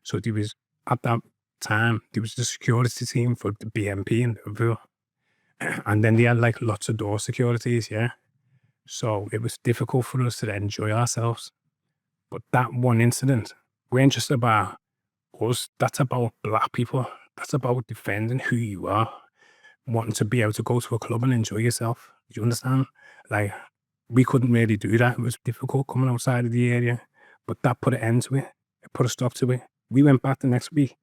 So there was, at that time, there was the security team for the BNP in Liverpool. And then they had like lots of door securities, yeah. So it was difficult for us to enjoy ourselves. But that one incident weren't just about us. That's about black people. That's about defending who you are. Wanting to be able to go to a club and enjoy yourself. Do you understand? Like, we couldn't really do that. It was difficult coming outside of the area. But that put an end to it. It put a stop to it. We went back the next week.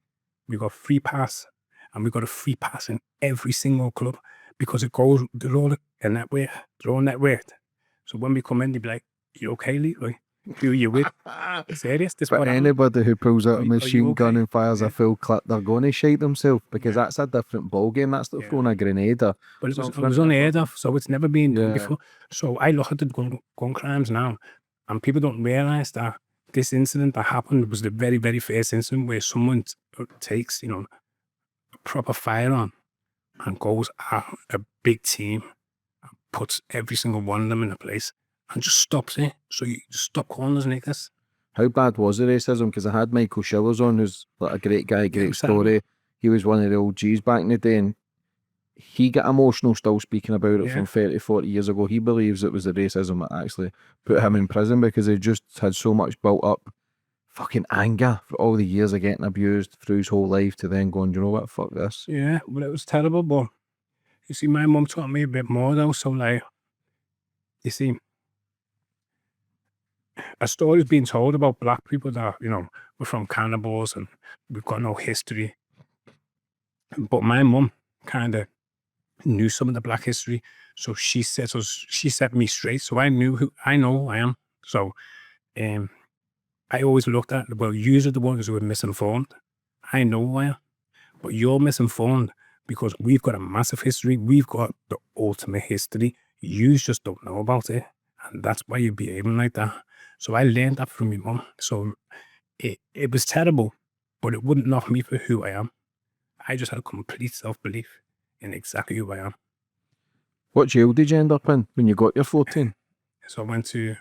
We got free pass. And we got a free pass in every single club. Because it goes, they're all a network. They're all networked. So when we come in, they'd be like, you okay, Leroy? Who are you with? Serious? This But what anybody who pulls out a Are you machine gun okay? and fires a full clip, they're going to shite themselves because that's a different ball game. That's like throwing a grenade or But it something. was unheard of, so it's never been done Yeah. before. So I look at the gun crimes now, and people don't realise that this incident that happened was the very, very first incident where someone takes, a proper firearm and goes at a big team and puts every single one of them in a place and just stops it. So you just stop calling us niggas. How bad was the racism? Because I had Michael Shillers on, who's like a great guy, great was story. He was one of the old G's back in the day, and he got emotional still speaking about it from 30, 40 years ago. He believes it was the racism that actually put him in prison because he just had so much built up fucking anger for all the years of getting abused through his whole life to then going, you know what, fuck this. Yeah, well, it was terrible, but you see, my mum taught me a bit more though. So, like, you see, a story's been told about black people that, we're from cannibals and we've got no history. But my mum kind of knew some of the black history. So she set me straight. So I know who I am. So I always looked at, well, you are the ones who are misinformed. I know who I am. But you're misinformed because we've got a massive history. We've got the ultimate history. You just don't know about it. And that's why you're behaving like that. So I learned that from my mum. So it was terrible, but it wouldn't knock me for who I am. I just had complete self-belief in exactly who I am. What jail did you end up in when you got your 14? So I went to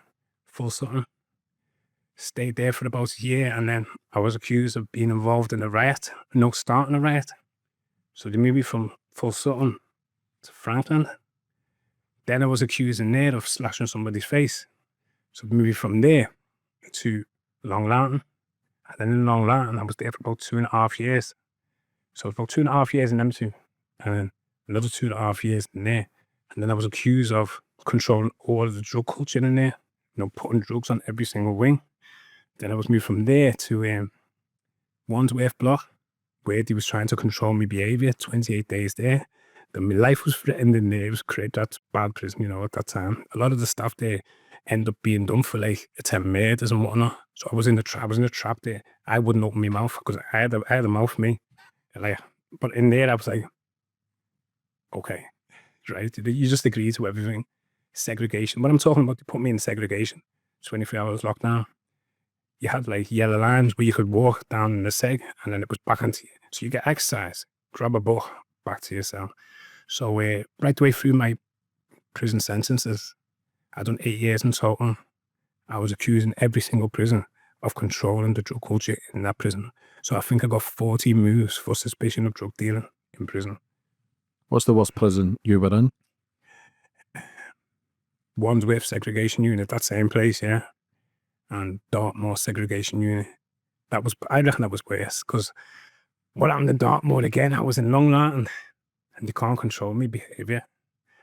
Full Sutton, stayed there for about a year, and then I was accused of being involved in a riot, starting a riot. So they moved me from Full Sutton to Franklin. Then I was accused in there of slashing somebody's face. So they moved me from there to Long Lantern. And then in Long Lantern, I was there for about 2.5 years. So about 2.5 years in them two. And then another 2.5 years in there. And then I was accused of controlling all of the drug culture in there, putting drugs on every single wing. Then I was moved from there to Wandsworth Block, where they was trying to control my behaviour, 28 days there. Then my life was threatened in there. It was great. That's bad prison, at that time. A lot of the staff there end up being done for like attempt murders and whatnot. So I was in the trap there. I wouldn't open my mouth because I had a mouth for me. But in there I was like, okay, right? You just agree to everything. Segregation. What I'm talking about, they put me in segregation. 23 hours lockdown. You had like yellow lines where you could walk down in the seg and then it was back into you. So you get exercise, grab a book, back to your cell. So right the way through my prison sentences, I done 8 years in total. I was accused in every single prison of controlling the drug culture in that prison. So I think I got 40 moves for suspicion of drug dealing in prison. What's the worst prison you were in? Wandsworth segregation unit, that same place, yeah. And Dartmoor segregation unit. I reckon that was worse because what happened in Dartmoor again, I was in Long Lartin and they can't control my behaviour.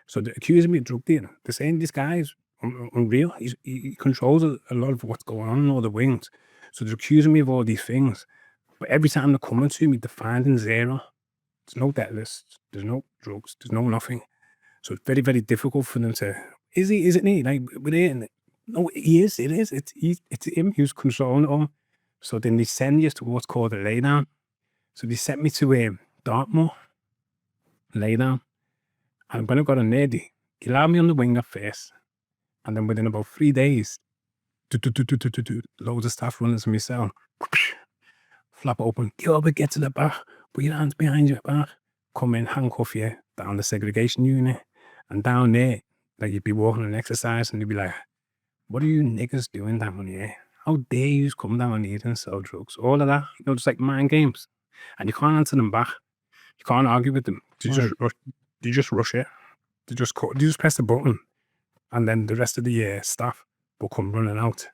So they're accusing me of drug dealing. They're saying this guy is unreal. He controls a lot of what's going on in all the wings. So they're accusing me of all these things. But every time they're coming to me, they're finding zero. There's no debt list. There's no drugs. There's no nothing. So it's very, very difficult for them to, isn't he? Like, we're in it. No, he is. It is. It's him who's controlling it all. So then they send you to what's called a laydown. So they sent me to Dartmoor, laydown. And when I got on there, they allowed me on the wing at first. And then within about 3 days, loads of staff runners in my cell. Flap open, Gilbert, get to the back, put your hands behind your back, come in, handcuff you down the segregation unit. And down there, like you'd be walking and exercise and you'd be like, what are you niggas doing down here? How dare you come down here and sell drugs? All of that, just like mind games. And you can't answer them back. You can't argue with them. They just rush it. They just press the button. And then the rest of the staff will come running out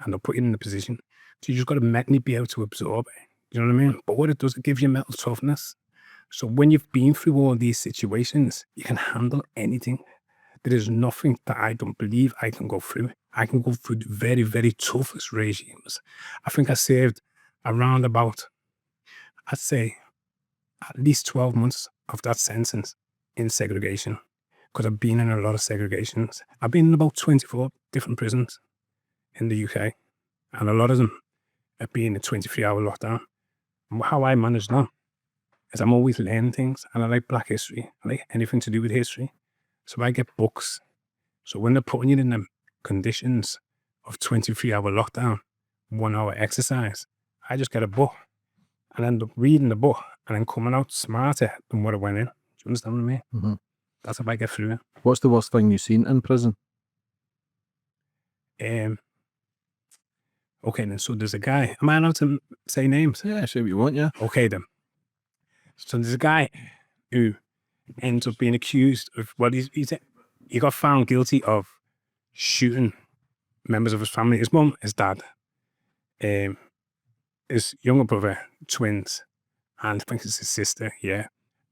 and they'll put you in the position. So you just got to mentally be able to absorb it. You know what I mean? But what it does, it gives you mental toughness. So when you've been through all these situations, you can handle anything. There is nothing that I don't believe I can go through. I can go through the very, very toughest regimes. I think I served around about, I'd say, at least 12 months of that sentence in segregation. Because I've been in a lot of segregations. I've been in about 24 different prisons in the UK. And a lot of them have been a 23-hour lockdown. And how I manage that is I'm always learning things. And I like Black history. I like anything to do with history. So I get books. So when they're putting you in the conditions of 23-hour lockdown, 1 hour exercise, I just get a book and end up reading the book and then coming out smarter than what I went in. Do you understand what I mean? Mm-hmm. That's how I get through it. What's the worst thing you've seen in prison? Okay, then, so there's a guy. Am I allowed to say names? Yeah, say what you want, yeah. Okay, then. So there's a guy who ends up being accused of, he got found guilty of shooting members of his family, his mum, his dad, his younger brother, twins, and I think it's his sister, yeah.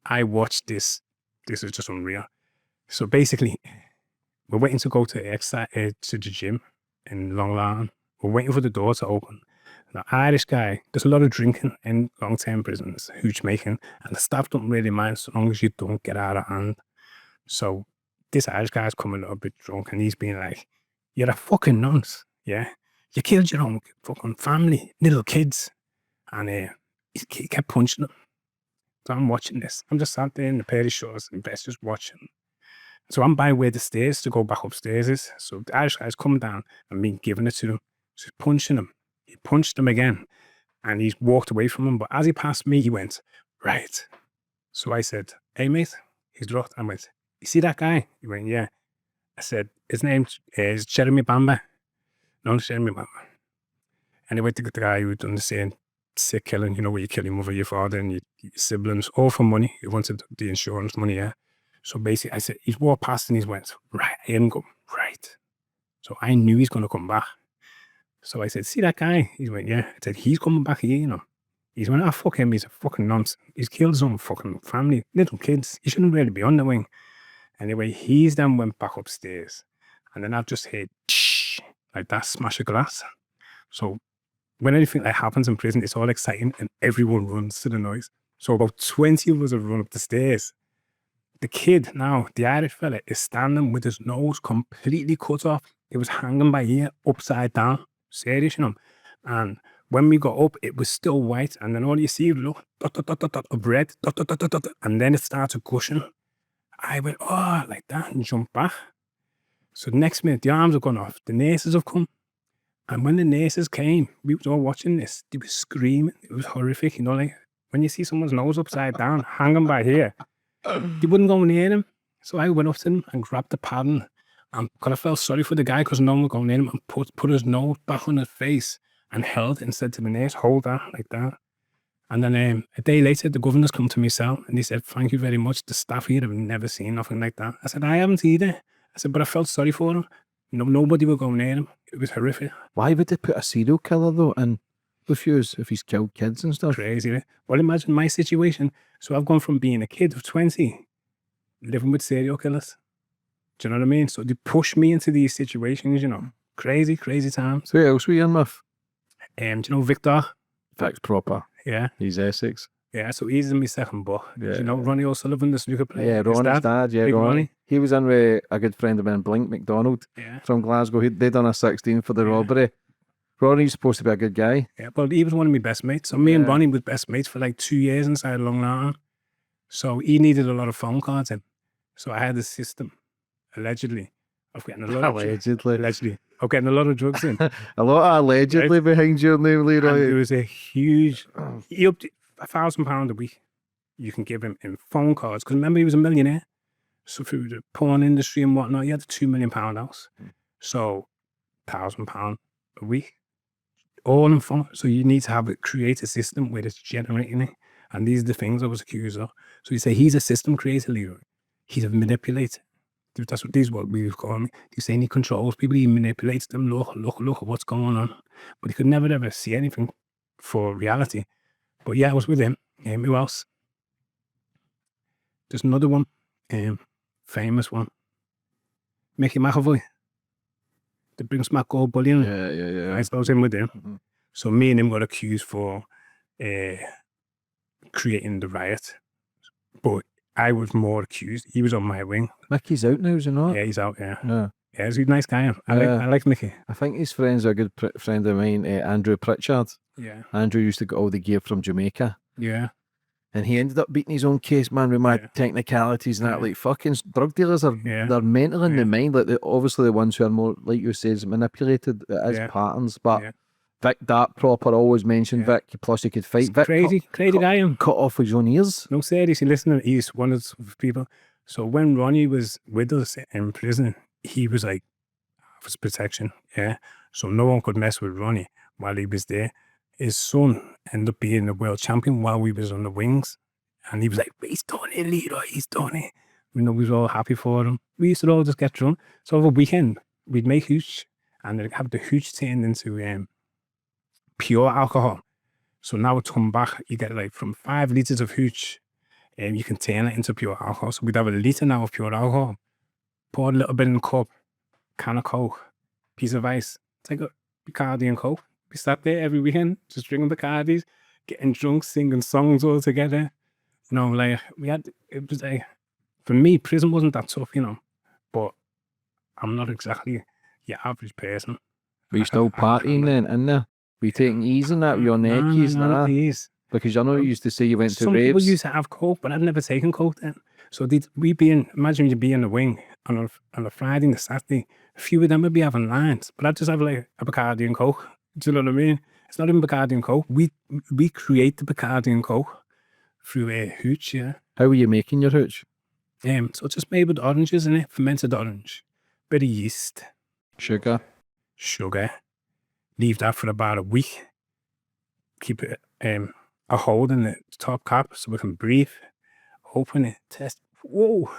I watched this. This is just unreal. So basically, we're waiting to go to exercise to the gym in Long Lartin. We're waiting for the door to open. The Irish guy, there's a lot of drinking in long-term prisons, huge making, and the staff don't really mind so long as you don't get out of hand. So this Irish guy's coming a bit drunk and he's being like, you're a fucking nonce, yeah? You killed your own fucking family, little kids. And he kept punching them. So I'm watching this. I'm just sat there in a pair of shorts and best just watching. So I'm by where the stairs to go back upstairs is. So the Irish guy's coming down and me giving it to him. So he's punching him. He punched him again and he's walked away from him. But as he passed me, he went, right. So I said, hey, mate. He's looked. I went, you see that guy? He went, yeah. I said, his name is Jeremy Bamber. No, Jeremy Bamber. And he went to the guy who'd done the same sick killing, where you kill your mother, your father, and your siblings, all for money. He wanted the insurance money, yeah. So basically, I said, he's walked past and he's went, right. I didn't go, right. So I knew he's going to come back. So I said, see that guy? He went, yeah. I said, he's coming back here, He's went, oh, fuck him, he's a fucking nonce. He's killed his own fucking family, little kids. He shouldn't really be on the wing. Anyway, he's then went back upstairs. And then I've just heard, shh, like that, smash a glass. So when anything like happens in prison, it's all exciting and everyone runs to the noise. So about 20 of us have run up the stairs. The kid now, the Irish fella, is standing with his nose completely cut off. It was hanging by here, upside down. Serious, you know. And when we got up, it was still white. And then all you see, look, dot, dot, dot, dot, dot, of red, dot, dot, dot, dot, dot, and then it started gushing. I went, oh, like that, and jumped back. So the next minute, the arms have gone off. The nurses have come. And when the nurses came, we was all watching this. They were screaming. It was horrific, you know, like when you see someone's nose upside down, hanging by here, they wouldn't go near him. So I went up to him and grabbed the padding. And because I felt sorry for the guy because no one would go near him, and put his nose back on his face and held it and said to the nurse, hold that, like that. And then a day later, the governor's come to my cell and he said, thank you very much. The staff here have never seen nothing like that. I said, I haven't either. I said, but I felt sorry for him. No, nobody would go near him. It was horrific. Why would they put a serial killer though in with you if he's killed kids and stuff? Crazy, right? Well, imagine my situation. So I've gone from being a kid of 20, living with serial killers. Do you know what I mean? So they push me into these situations, you know. Crazy, crazy times. Who else were you in with? Do you know Victor? Vic's proper. Yeah. He's Essex. Yeah, so he's in my second book. Yeah. Do you know Ronnie O'Sullivan, the snooker player? Yeah, His Ronnie's dad. Yeah, Big Ronnie. He was in with a good friend of mine, Blink McDonald, Yeah. from Glasgow. They done a 16 for the robbery. Ronnie's supposed to be a good guy. Yeah, well, he was one of my best mates. So me and Yeah. Ronnie were best mates for like 2 years inside Long Lartin. So he needed a lot of phone cards in. So I had a system, allegedly, of getting a lot of Allegedly. of getting a lot of drugs in. A lot of allegedly behind your name, And it Leroy. was a huge, he upped it £1,000 a week. You can give him in phone cards. Because remember, he was a millionaire. So through the porn industry and whatnot, he had a £2 million house. So £1,000 a week. All in phone. So you need to create a system where it's generating it. And these are the things I was accused of. So you say, he's a system creator, Leroy. He's a manipulator. That's what we would call him. He's saying he controls people, he manipulates them. Look at what's going on. But he could never ever see anything for reality. But yeah, I was with him. Who else? There's another one, famous one. Mickey McAvoy. The Brink's Gold Bullion. Yeah. I suppose him with him. Mhm. So me and him got accused for creating the riot. But I was more accused. He was on my wing. Mickey's out now, is he not? Yeah, he's out, yeah. Yeah. Yeah, he's a nice guy. I like Mickey. I think his friend's a good friend of mine, Andrew Pritchard. Yeah. Andrew used to get all the gear from Jamaica. Yeah. And he ended up beating his own case, man, with mad Yeah. technicalities and that. Yeah. Like, fucking drug dealers are Yeah. they're mental in Yeah. the mind. Like, obviously the ones who are more, like you said, manipulated as Yeah. patterns. But Yeah. Vic, that proper, always mentioned Yeah. Vic, plus he could fight. He's Vic crazy guy. Him. cut off his own ears. No, seriously, listen, he's one of those people. So when Ronnie was with us in prison, he was like, for his protection, yeah. So no one could mess with Ronnie while he was there. His son ended up being the world champion while we was on the wings. And he was like, he's done it, Leroy, he's done it. You know, we was all happy for him. We used to all just get drunk. So over a weekend, we'd make hooch and then have the hooch turned into pure alcohol. So now it's come back, you get like from 5 litres of hooch, and you can turn it into pure alcohol. So we'd have a litre now of pure alcohol, pour a little bit in a cup, can of Coke, piece of ice, take a Bacardi and Coke. We sat there every weekend, just drinking Bacardis, getting drunk, singing songs all together. You know, like, it was like, for me, prison wasn't that tough, you know, but I'm not exactly your average person. Were you still partying then in there? Were you taking easy and that with your neckies? No, Nah? please. Because I know you used to say you went to Some people raves. used to have Coke, but I'd never taken Coke then. So imagine you'd be in the wing on a Friday and a Saturday. A few of them would be having lines, but I'd just have like a Bacardi and Coke. Do you know what I mean? It's not even Bacardi and Coke. We create the Bacardi and Coke through a hooch, yeah. How were you making your hooch? So it's just made with oranges in it, fermented orange, bit of yeast, Sugar. sugar. Leave that for about a week. Keep it a hole in the top cap so we can breathe. Open it, test. Whoa,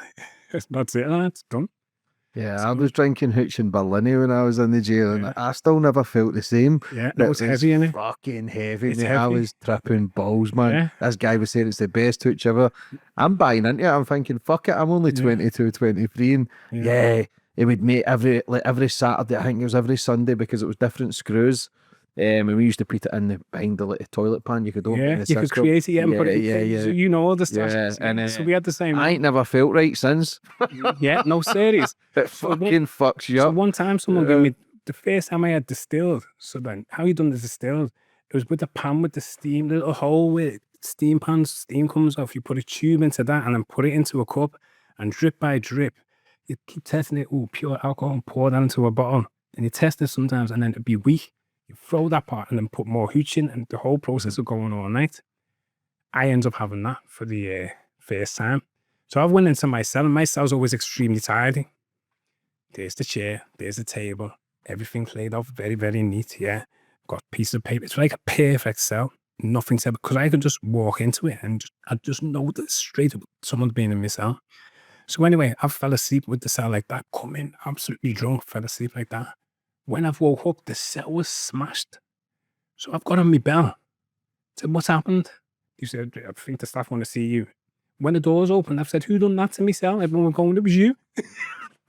that's it. That's done. Yeah, I was drinking hooch and Berlini when I was in the jail, and I still never felt the same. Yeah, no, it's heavy, innit? Fucking heavy, It's mate. I heavy. was tripping balls, man. Yeah. This guy was saying it's the best hooch ever. I'm buying into it. I'm thinking, fuck it, I'm only 22, 23, and yeah, it would make every Saturday, I think it was every Sunday, because it was different screws. And we used to put it in behind the little toilet pan. You could open Yeah, the you could circle. create it, and put it in yeah, things. yeah. You know all the stuff. Yeah, and so we had the same. I ain't never felt right since. Yeah, no, serious. It fucking fucks you So up. one time someone gave me, the first time I had distilled, so then how you done the distilled? It was with the pan with the steam, the little hole with steam pans, steam comes off. You put a tube into that and then put it into a cup, and drip by drip, you keep testing it. Oh, pure alcohol, and pour that into a bottle. And you test it sometimes, and then it'd be weak. You throw that part and then put more hooch in, and the whole process will go on all night. I end up having that for the first time. So I've went into my cell, and my cell's always extremely tidy. There's the chair, there's the table, everything's laid out very, very neat, yeah. Got a piece of paper. It's like a perfect cell. Nothing's ever, because I could just walk into it and I just know that straight up someone's been in my cell. So anyway, I fell asleep with the cell like that, come in absolutely drunk, fell asleep like that. When I've woke up, the cell was smashed. So I've got on my bell. Said, what's happened? He said, I think the staff want to see you. When the doors opened, I've said, who done that to me cell? Everyone was going, it was you.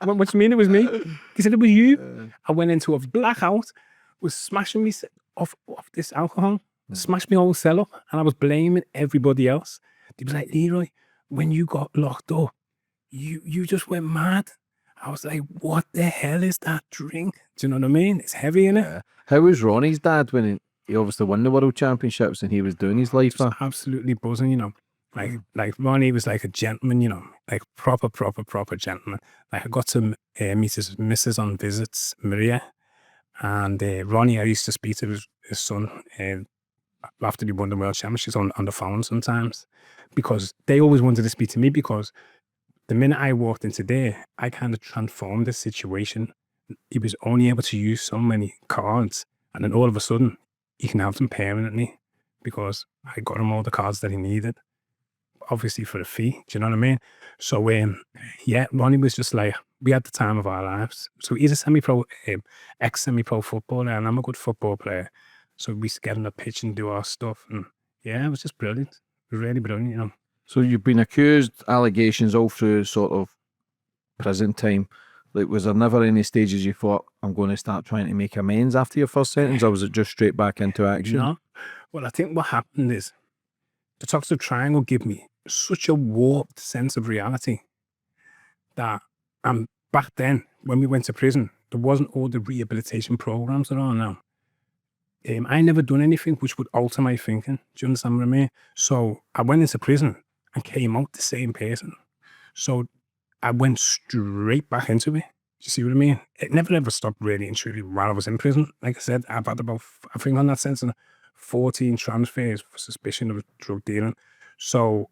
I went, what do you mean it was me? He said, it was you. I went into a blackout, was smashing me off this alcohol, smashed my whole cell up, and I was blaming everybody else. He was like, Leroy, when you got locked up, you just went mad. I was like, what the hell is that drink? Do you know what I mean? It's heavy, innit? How was Ronnie's dad when he obviously won the World Championships and he was doing his life? Absolutely buzzing, you know. Like Ronnie was like a gentleman, you know, like proper gentleman. Like I got to meet his missus on visits, Maria, and Ronnie, I used to speak to his son after he won the World Championships on the phone sometimes, because they always wanted to speak to me, because the minute I walked into there, I kind of transformed the situation. He was only able to use so many cards, and then all of a sudden, he can have them permanently because I got him all the cards that he needed, obviously for a fee. Do you know what I mean? So, yeah, Ronnie was just like, we had the time of our lives. So he's a semi-pro, ex-semi-pro footballer, and I'm a good football player. So we used to get on the pitch and do our stuff. And yeah, it was just brilliant. It was really brilliant, you know. So you've been accused, allegations all through sort of prison time. Like, was there never any stages you thought, I'm going to start trying to make amends after your first sentence, or was it just straight back into action? No. Well, I think what happened is the Toxic Triangle gave me such a warped sense of reality that back then, when we went to prison, there wasn't all the rehabilitation programs that are now. I never done anything which would alter my thinking. Do you understand what I mean? So I went into prison and came out the same person. So I went straight back into it. You see what I mean? It never ever stopped really and truly while I was in prison. Like I said, I've had about, I think on that sense, 14 transfers for suspicion of drug dealing. So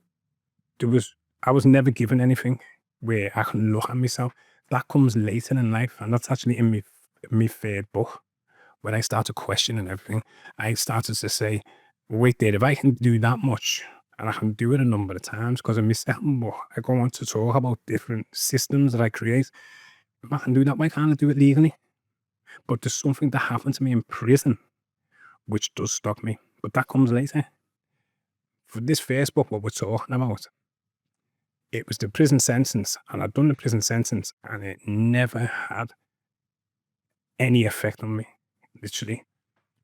I was never given anything where I can look at myself. That comes later in life, and that's actually in my third book. When I started questioning everything, I started to say, wait there, if I can do that much, and I can do it a number of times, because in my second book, I go on to talk about different systems that I create. If I can do that, why can't I do it legally? But there's something that happened to me in prison, which does stop me. But that comes later. For this first book, what we're talking about, it was the prison sentence, and I'd done the prison sentence, and it never had any effect on me, literally.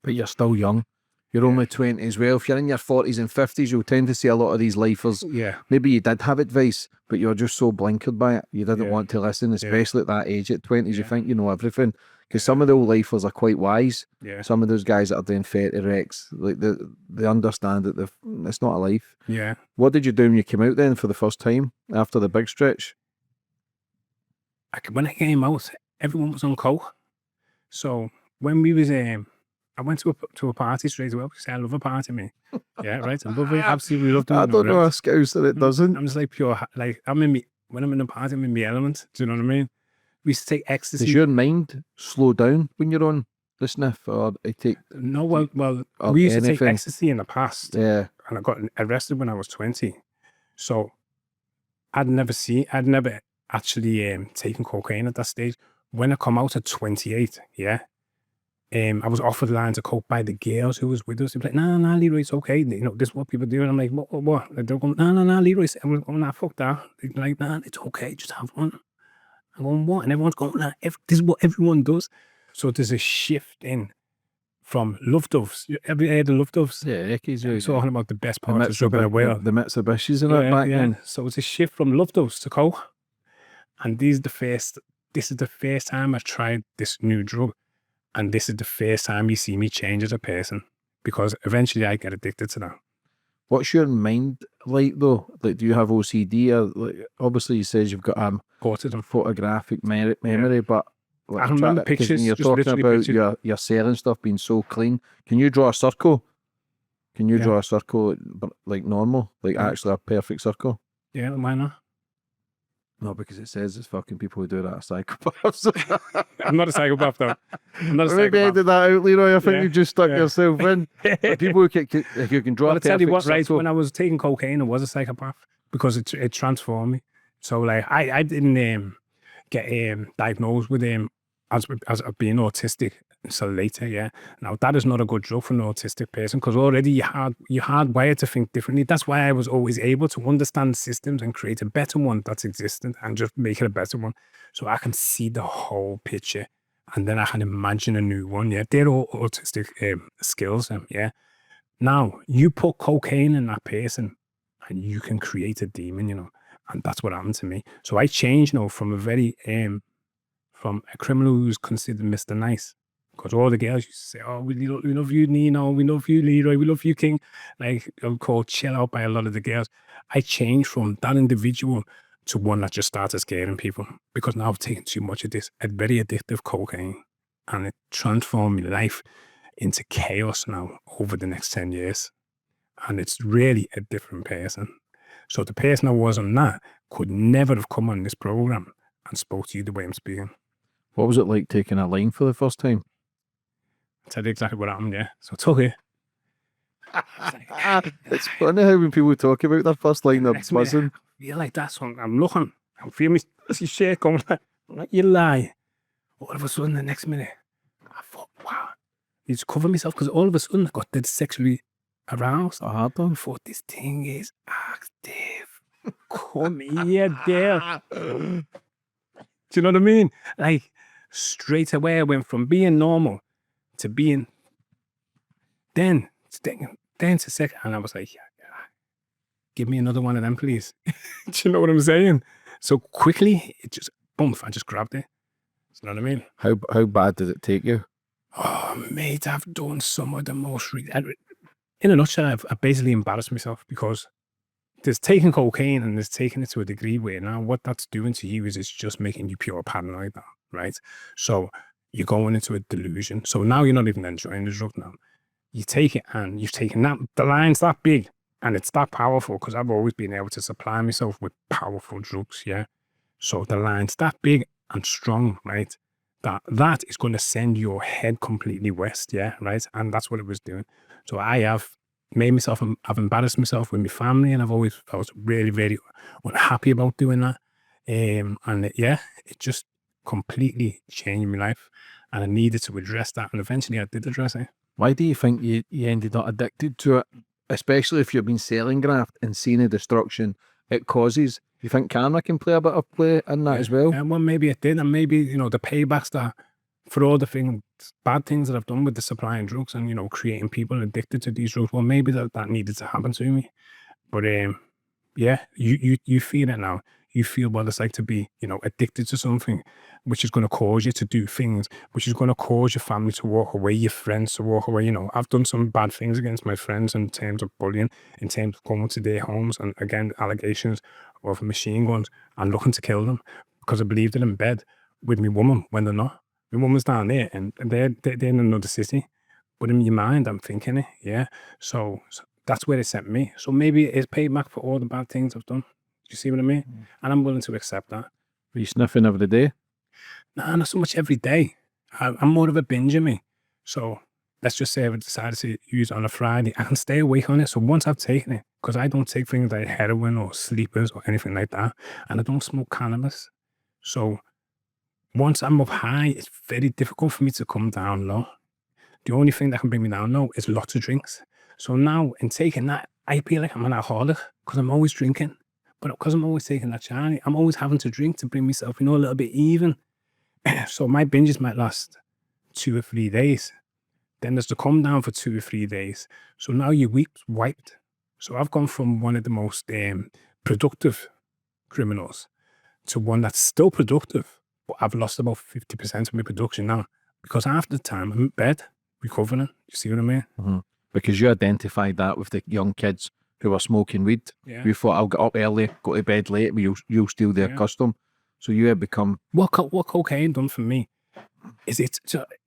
But you're still young. You're only 20 as well. If you're in your 40s and 50s, you'll tend to see a lot of these lifers. Yeah. Maybe you did have advice, but you're just so blinkered by it. You didn't want to listen, especially at that age. At 20s, you think you know everything. Because some of the old lifers are quite wise. Yeah. Some of those guys that are doing 30 wrecks, like they understand that it's not a life. Yeah. What did you do when you came out then for the first time after the big stretch? When I came out, everyone was on coke. So when we was, I went to a party straight away. Because I love a party, me. Yeah, right. I love it. Absolutely love them. I don't know a scouse that it doesn't. I'm just like pure, like when I'm in a party, I'm in my element. Do you know what I mean? We used to take ecstasy. Does your mind slow down when you're on the sniff, or it take? No, well, we used to take ecstasy in the past. Yeah. And I got arrested when I was 20. So I'd never actually taking cocaine at that stage. When I come out at 28, yeah, I was offered lines of coke by the girls who was with us. They'd be like, nah, Leroy, it's okay. You know, this is what people do. And I'm like, what? And they're going, nah, Leroy. I'm going, nah, fuck that. They're like, nah, it's okay. Just have one. I'm going, what? And everyone's going, nah, this is what everyone does. So there's a shift in from love doves. Have you heard of love doves? Yeah, Eckies. I'm talking about the best the parts of drug in the world. The Mitsubishis and that back then. So it's a shift from love doves to coke. And this is the first time I tried this new drug. And this is the first time you see me change as a person, because eventually I get addicted to that. What's your mind like though? Like, do you have OCD? Or, like, obviously, you says you've got Autism. photographic memory, but like, I remember pictures. You're just talking literally about pictures. your selling stuff being so clean. Can you draw a circle? Can you Yeah. draw a circle like normal, like Yeah. actually a perfect circle? Yeah, why not? No, because it says it's fucking people who do that are psychopaths. I'm not a psychopath though. I'm not a Maybe psychopath. edit that out, Leroy. I think Yeah, you just stuck yeah. yourself in. But people who if you can draw Well, a I tell you perfect what, right? circle. When I was taking cocaine, I was a psychopath because it transformed me. So like, I didn't get diagnosed with as being autistic until later. Yeah. Now that is not a good drug for an autistic person, because already you hardwired to think differently. That's why I was always able to understand systems and create a better one that's existent and just make it a better one. So I can see the whole picture, and then I can imagine a new one. Yeah, they're all autistic skills. Yeah. Now you put cocaine in that person, and you can create a demon. You know, and that's what happened to me. So I changed, you know, from a very from a criminal who's considered Mr. Nice. Because all the girls used to say, oh, we love you, Nino. We love you, Leroy. We love you, King. Like, I'm called chill out by a lot of the girls. I changed from that individual to one that just started scaring people. Because now I've taken too much of this, a very addictive cocaine. And it transformed my life into chaos now over the next 10 years. And it's really a different person. So the person I was on that could never have come on this program and spoke to you the way I'm speaking. What was it like taking a line for the first time? I tell you exactly what happened, yeah. So I took it. It's funny how when people talk about their first line, they're Next minute, buzzing. I feel like that's what I'm looking. I'm feeling my shit going like, you lie. All of a sudden, the next minute, I thought, wow. I just cover myself because all of a sudden I got dead sexually aroused. I had them. I thought, this thing is active. Come here, dear. Do you know what I mean? Like, straight away I went from being normal to being then to second, and I was like, yeah, give me another one of them, please. Do you know what I'm saying? So quickly, it just boom, I just grabbed it. You know what I mean? How bad did it take you? Oh, mate, I've done some of the most. In a nutshell, I've basically embarrassed myself, because there's taking cocaine and there's taking it to a degree where now what that's doing to you is it's just making you pure paranoid now, right? So you're going into a delusion. So now you're not even enjoying the drug now. You take it and you've taken that, the line's that big and it's that powerful, because I've always been able to supply myself with powerful drugs, yeah? So the line's that big and strong, right? That is going to send your head completely west, yeah, right? And that's what it was doing. So I have made myself, I've embarrassed myself with my family, and I was really, very unhappy about doing that. It just completely changed my life, and I needed to address that, and eventually I did address it. Why do you think you ended up addicted to it? Especially if you've been selling graft and seeing the destruction it causes. You think karma can play a bit of play in that as well? Well, maybe it did, and maybe, the paybacks that for all the bad things that I've done with the supplying drugs and, creating people addicted to these drugs, well, maybe that needed to happen to me. But you feel it now. You feel what it's like to be, addicted to something, which is going to cause you to do things, which is going to cause your family to walk away, your friends to walk away. I've done some bad things against my friends in terms of bullying, in terms of going to their homes, and again, allegations of machine guns and looking to kill them because I believed it in bed with my woman when they're not. My woman's down there and they're in another city. But in your mind, I'm thinking it, yeah. So that's where it sent me. So maybe it's paid back for all the bad things I've done. Do you see what I mean? And I'm willing to accept that. Were you sniffing every day? Nah, not so much every day. I'm more of a binger me. So let's just say I've decided to use it on a Friday. I can stay awake on it. So once I've taken it, because I don't take things like heroin or sleepers or anything like that, and I don't smoke cannabis. So once I'm up high, it's very difficult for me to come down low. The only thing that can bring me down low is lots of drinks. So now in taking that, I feel like I'm an alcoholic because I'm always drinking. But because I'm always taking that Charlie, I'm always having to drink to bring myself, a little bit even. So my binges might last 2 or 3 days. Then there's the come down for 2 or 3 days. So now your week's wiped. So I've gone from one of the most productive criminals to one that's still productive, but I've lost about 50% of my production now because half the time I'm in bed recovering. You see what I mean? Mhm. Because you identified that with the young kids who were smoking weed. Yeah. You thought, I'll get up early, go to bed late, but you'll steal their Yeah. custom. So you have become... What cocaine done for me is it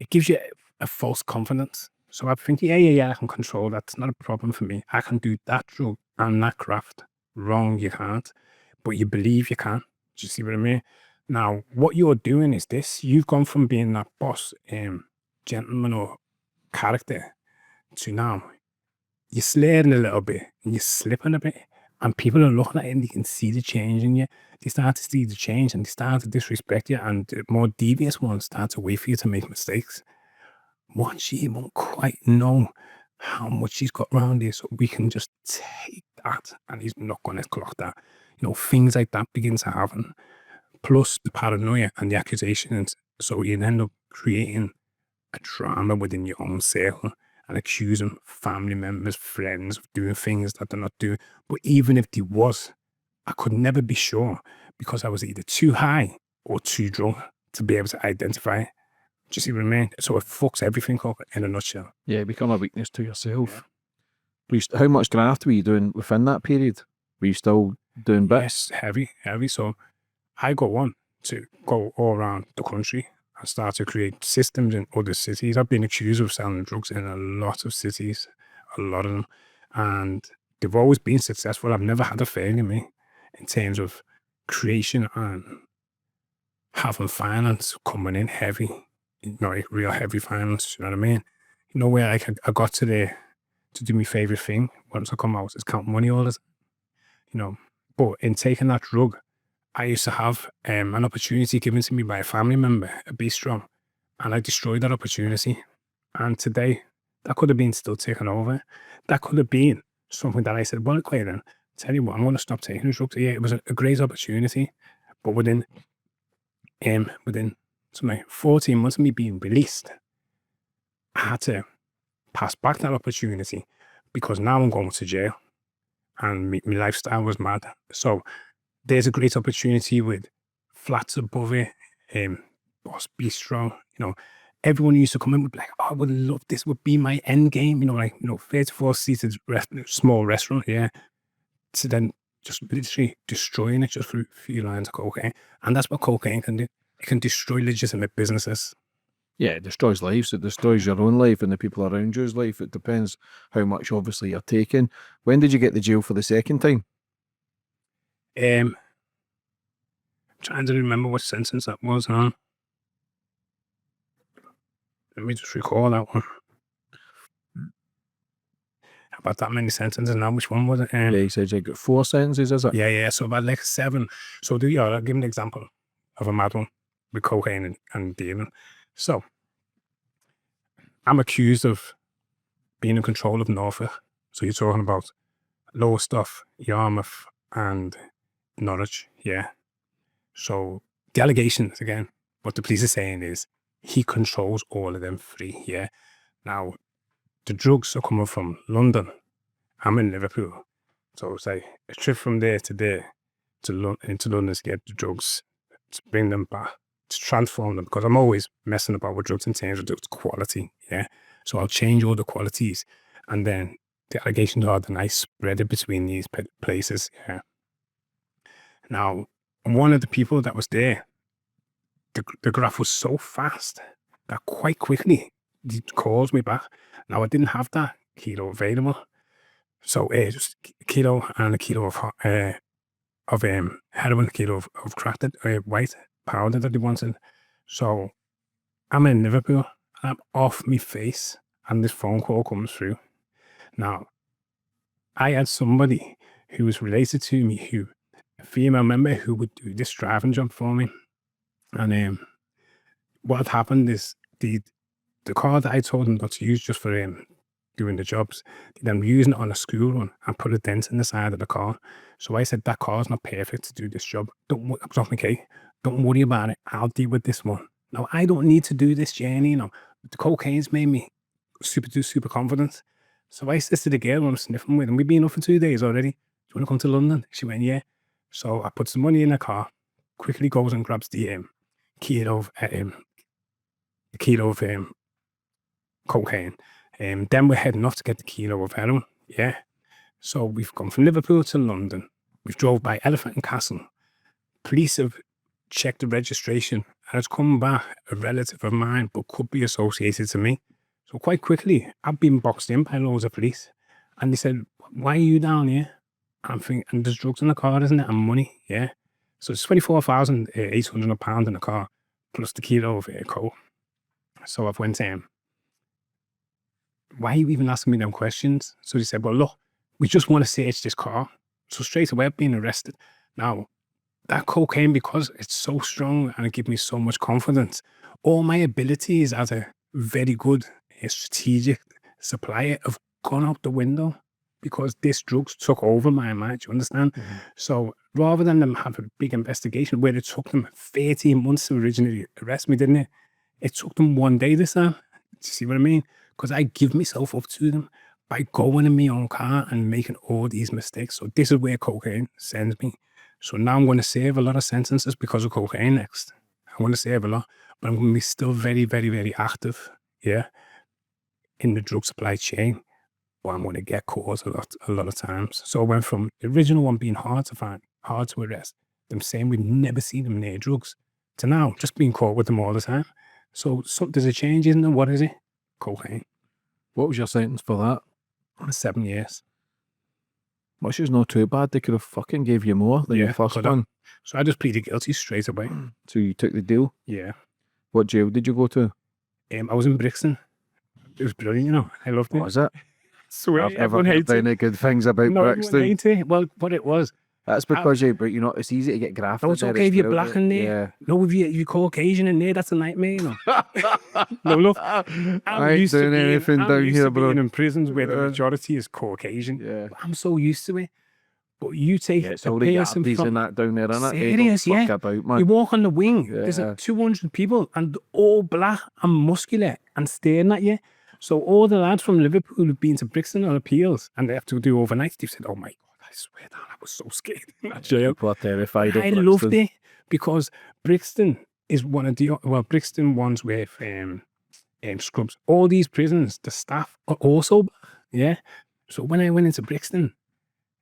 gives you a false confidence. So I think, yeah, I can control that. It's not a problem for me. I can do that drug and that craft. Wrong, you can't. But you believe you can. Do you see what I mean? Now, what you're doing is this. You've gone from being that boss, gentleman or character to now you're slurring a little bit and you're slipping a bit. And people are looking at it and they can see the change in you. They start to see the change and they start to disrespect you. And the more devious ones start to wait for you to make mistakes. Once she won't quite know how much he's got around here, so we can just take that and he's not going to clock that. Things like that begin to happen. Plus the paranoia and the accusations. So you end up creating a drama within your own circle and accusing family members, friends of doing things that they're not doing. But even if there was, I could never be sure because I was either too high or too drunk to be able to identify it. Do you see what I mean? So it fucks everything up in a nutshell. Yeah, become a weakness to yourself. Yeah. How much graft were you doing within that period? Were you still doing bits? Yes, heavy. So I go on to go all around the country and start to create systems in other cities. I've been accused of selling drugs in a lot of cities, a lot of them. And they've always been successful. I've never had a failure in me in terms of creation and having finance coming in heavy. Like real heavy finance, you know what I mean? Where I got to do my favourite thing once I come out is count money all the time. But in taking that drug, I used to have an opportunity given to me by a family member, a bistro, and I destroyed that opportunity. And today, that could have been still taken over. That could have been something that I said, well, Clayton, tell you what, I'm going to stop taking drugs. Yeah, it was a great opportunity, but within something like 14 months of me being released, I had to pass back that opportunity because now I'm going to jail and my lifestyle was mad. So there's a great opportunity with flats above it, Boss Bistro, everyone used to come in with like, oh, I would love this, would be my end game, 34 seated small restaurant, yeah. To then just literally destroying it just for a few lines of cocaine. And that's what cocaine can do. It can destroy legitimate businesses. Yeah, it destroys lives. It destroys your own life and the people around you's life. It depends how much, obviously, you're taking. When did you get the jail for the second time? I'm trying to remember what sentence that was, huh? Let me just recall that one. About that many sentences now, which one was it? Yeah, you said you got 4 sentences, is it? Yeah, so about like 7. So I'll give an example of a mad one with cocaine and dealing. So I'm accused of being in control of Norfolk. So you're talking about lower stuff, Yarmouth and Norwich, yeah. So the allegations, again, what the police are saying is he controls all of them 3, yeah. Now, the drugs are coming from London. I'm in Liverpool. So it's like a trip from there to there into London to get the drugs, to bring them back, to transform them, because I'm always messing about with drugs in terms of the quality, yeah. So I'll change all the qualities, and then the allegations are that I spread it between these places, yeah. Now, one of the people that was there, the graph was so fast that quite quickly he calls me back. Now, I didn't have that kilo available. So just a kilo and a kilo of heroin, a kilo of cracked white powder that they wanted. So I'm in Liverpool, and I'm off my face, and this phone call comes through. Now, I had somebody who was related to me, a female member who would do this driving job for me. And what had happened is the car that I told them not to use just for doing the jobs, they were using it on a school run and put a dent in the side of the car. So I said, that car's not perfect to do this job. Okay, don't worry about it. I'll deal with this one. Now, I don't need to do this journey, The cocaine's made me super confident. So I said to the girl I'm sniffing with, and we've been up for 2 days already. Do you want to come to London? She went, yeah. So I put some money in the car, quickly goes and grabs the kilo of cocaine. Then we're heading off to get the kilo of heroin. Yeah. So we've gone from Liverpool to London. We've drove by Elephant and Castle. Police have checked the registration and it's come back a relative of mine, but could be associated to me. So quite quickly, I've been boxed in by loads of police. And they said, why are you down here? I'm thinking, and there's drugs in the car, isn't it? And money, yeah. So it's £24,800 in the car, plus the kilo of coke. So I've went, why are you even asking me them questions? So they said, well, look, we just want to search this car. So straight away, I've been arrested. Now, that cocaine, because it's so strong and it gives me so much confidence, all my abilities as a very good strategic supplier have gone out the window because this drugs took over my mind, you understand? Mm-hmm. So rather than them have a big investigation where it took them 13 months to originally arrest me, didn't it? It took them 1 day this time. Do you see what I mean? Because I give myself up to them by going in my own car and making all these mistakes. So this is where cocaine sends me. So now I'm going to save a lot of sentences because of cocaine next. I'm going to save a lot, but I'm going to be still very, very, very active, yeah, in the drug supply chain. But I'm going to get caught a lot of times. So I went from the original one being hard to find, hard to arrest, them saying we've never seen them near drugs, to now just being caught with them all the time. So there's a change, isn't there? What is it? Cocaine. What was your sentence for that? 7 years. Which is not too bad. They could have fucking gave you more than your first one. So I just pleaded guilty straight away. So you took the deal? Yeah. What jail did you go to? I was in Brixton. It was brilliant, I loved it. What was it? Swear, I've never heard any good things about Brixton. Well, what it was. That's because it's easy to get grafted. No, it's okay if you're black in there. Yeah. No, if you're Caucasian in there, that's a nightmare, No, look, I ain't doing anything down here, bro. In prisons where the majority is Caucasian. Yeah. I'm so used to it. But you take it's all the yappies and that down there, isn't it? Serious, yeah. About, man. You walk on the wing, there's 200 people and all black and muscular and staring at you. So all the lads from Liverpool who've been to Brixton on appeals and they have to do overnight, they've said, oh my God, I swear down, I was so scared in that jail. People are terrified of I loved it because Brixton is one of the, Brixton ones with scrubs. All these prisons, the staff are also black, yeah. So when I went into Brixton,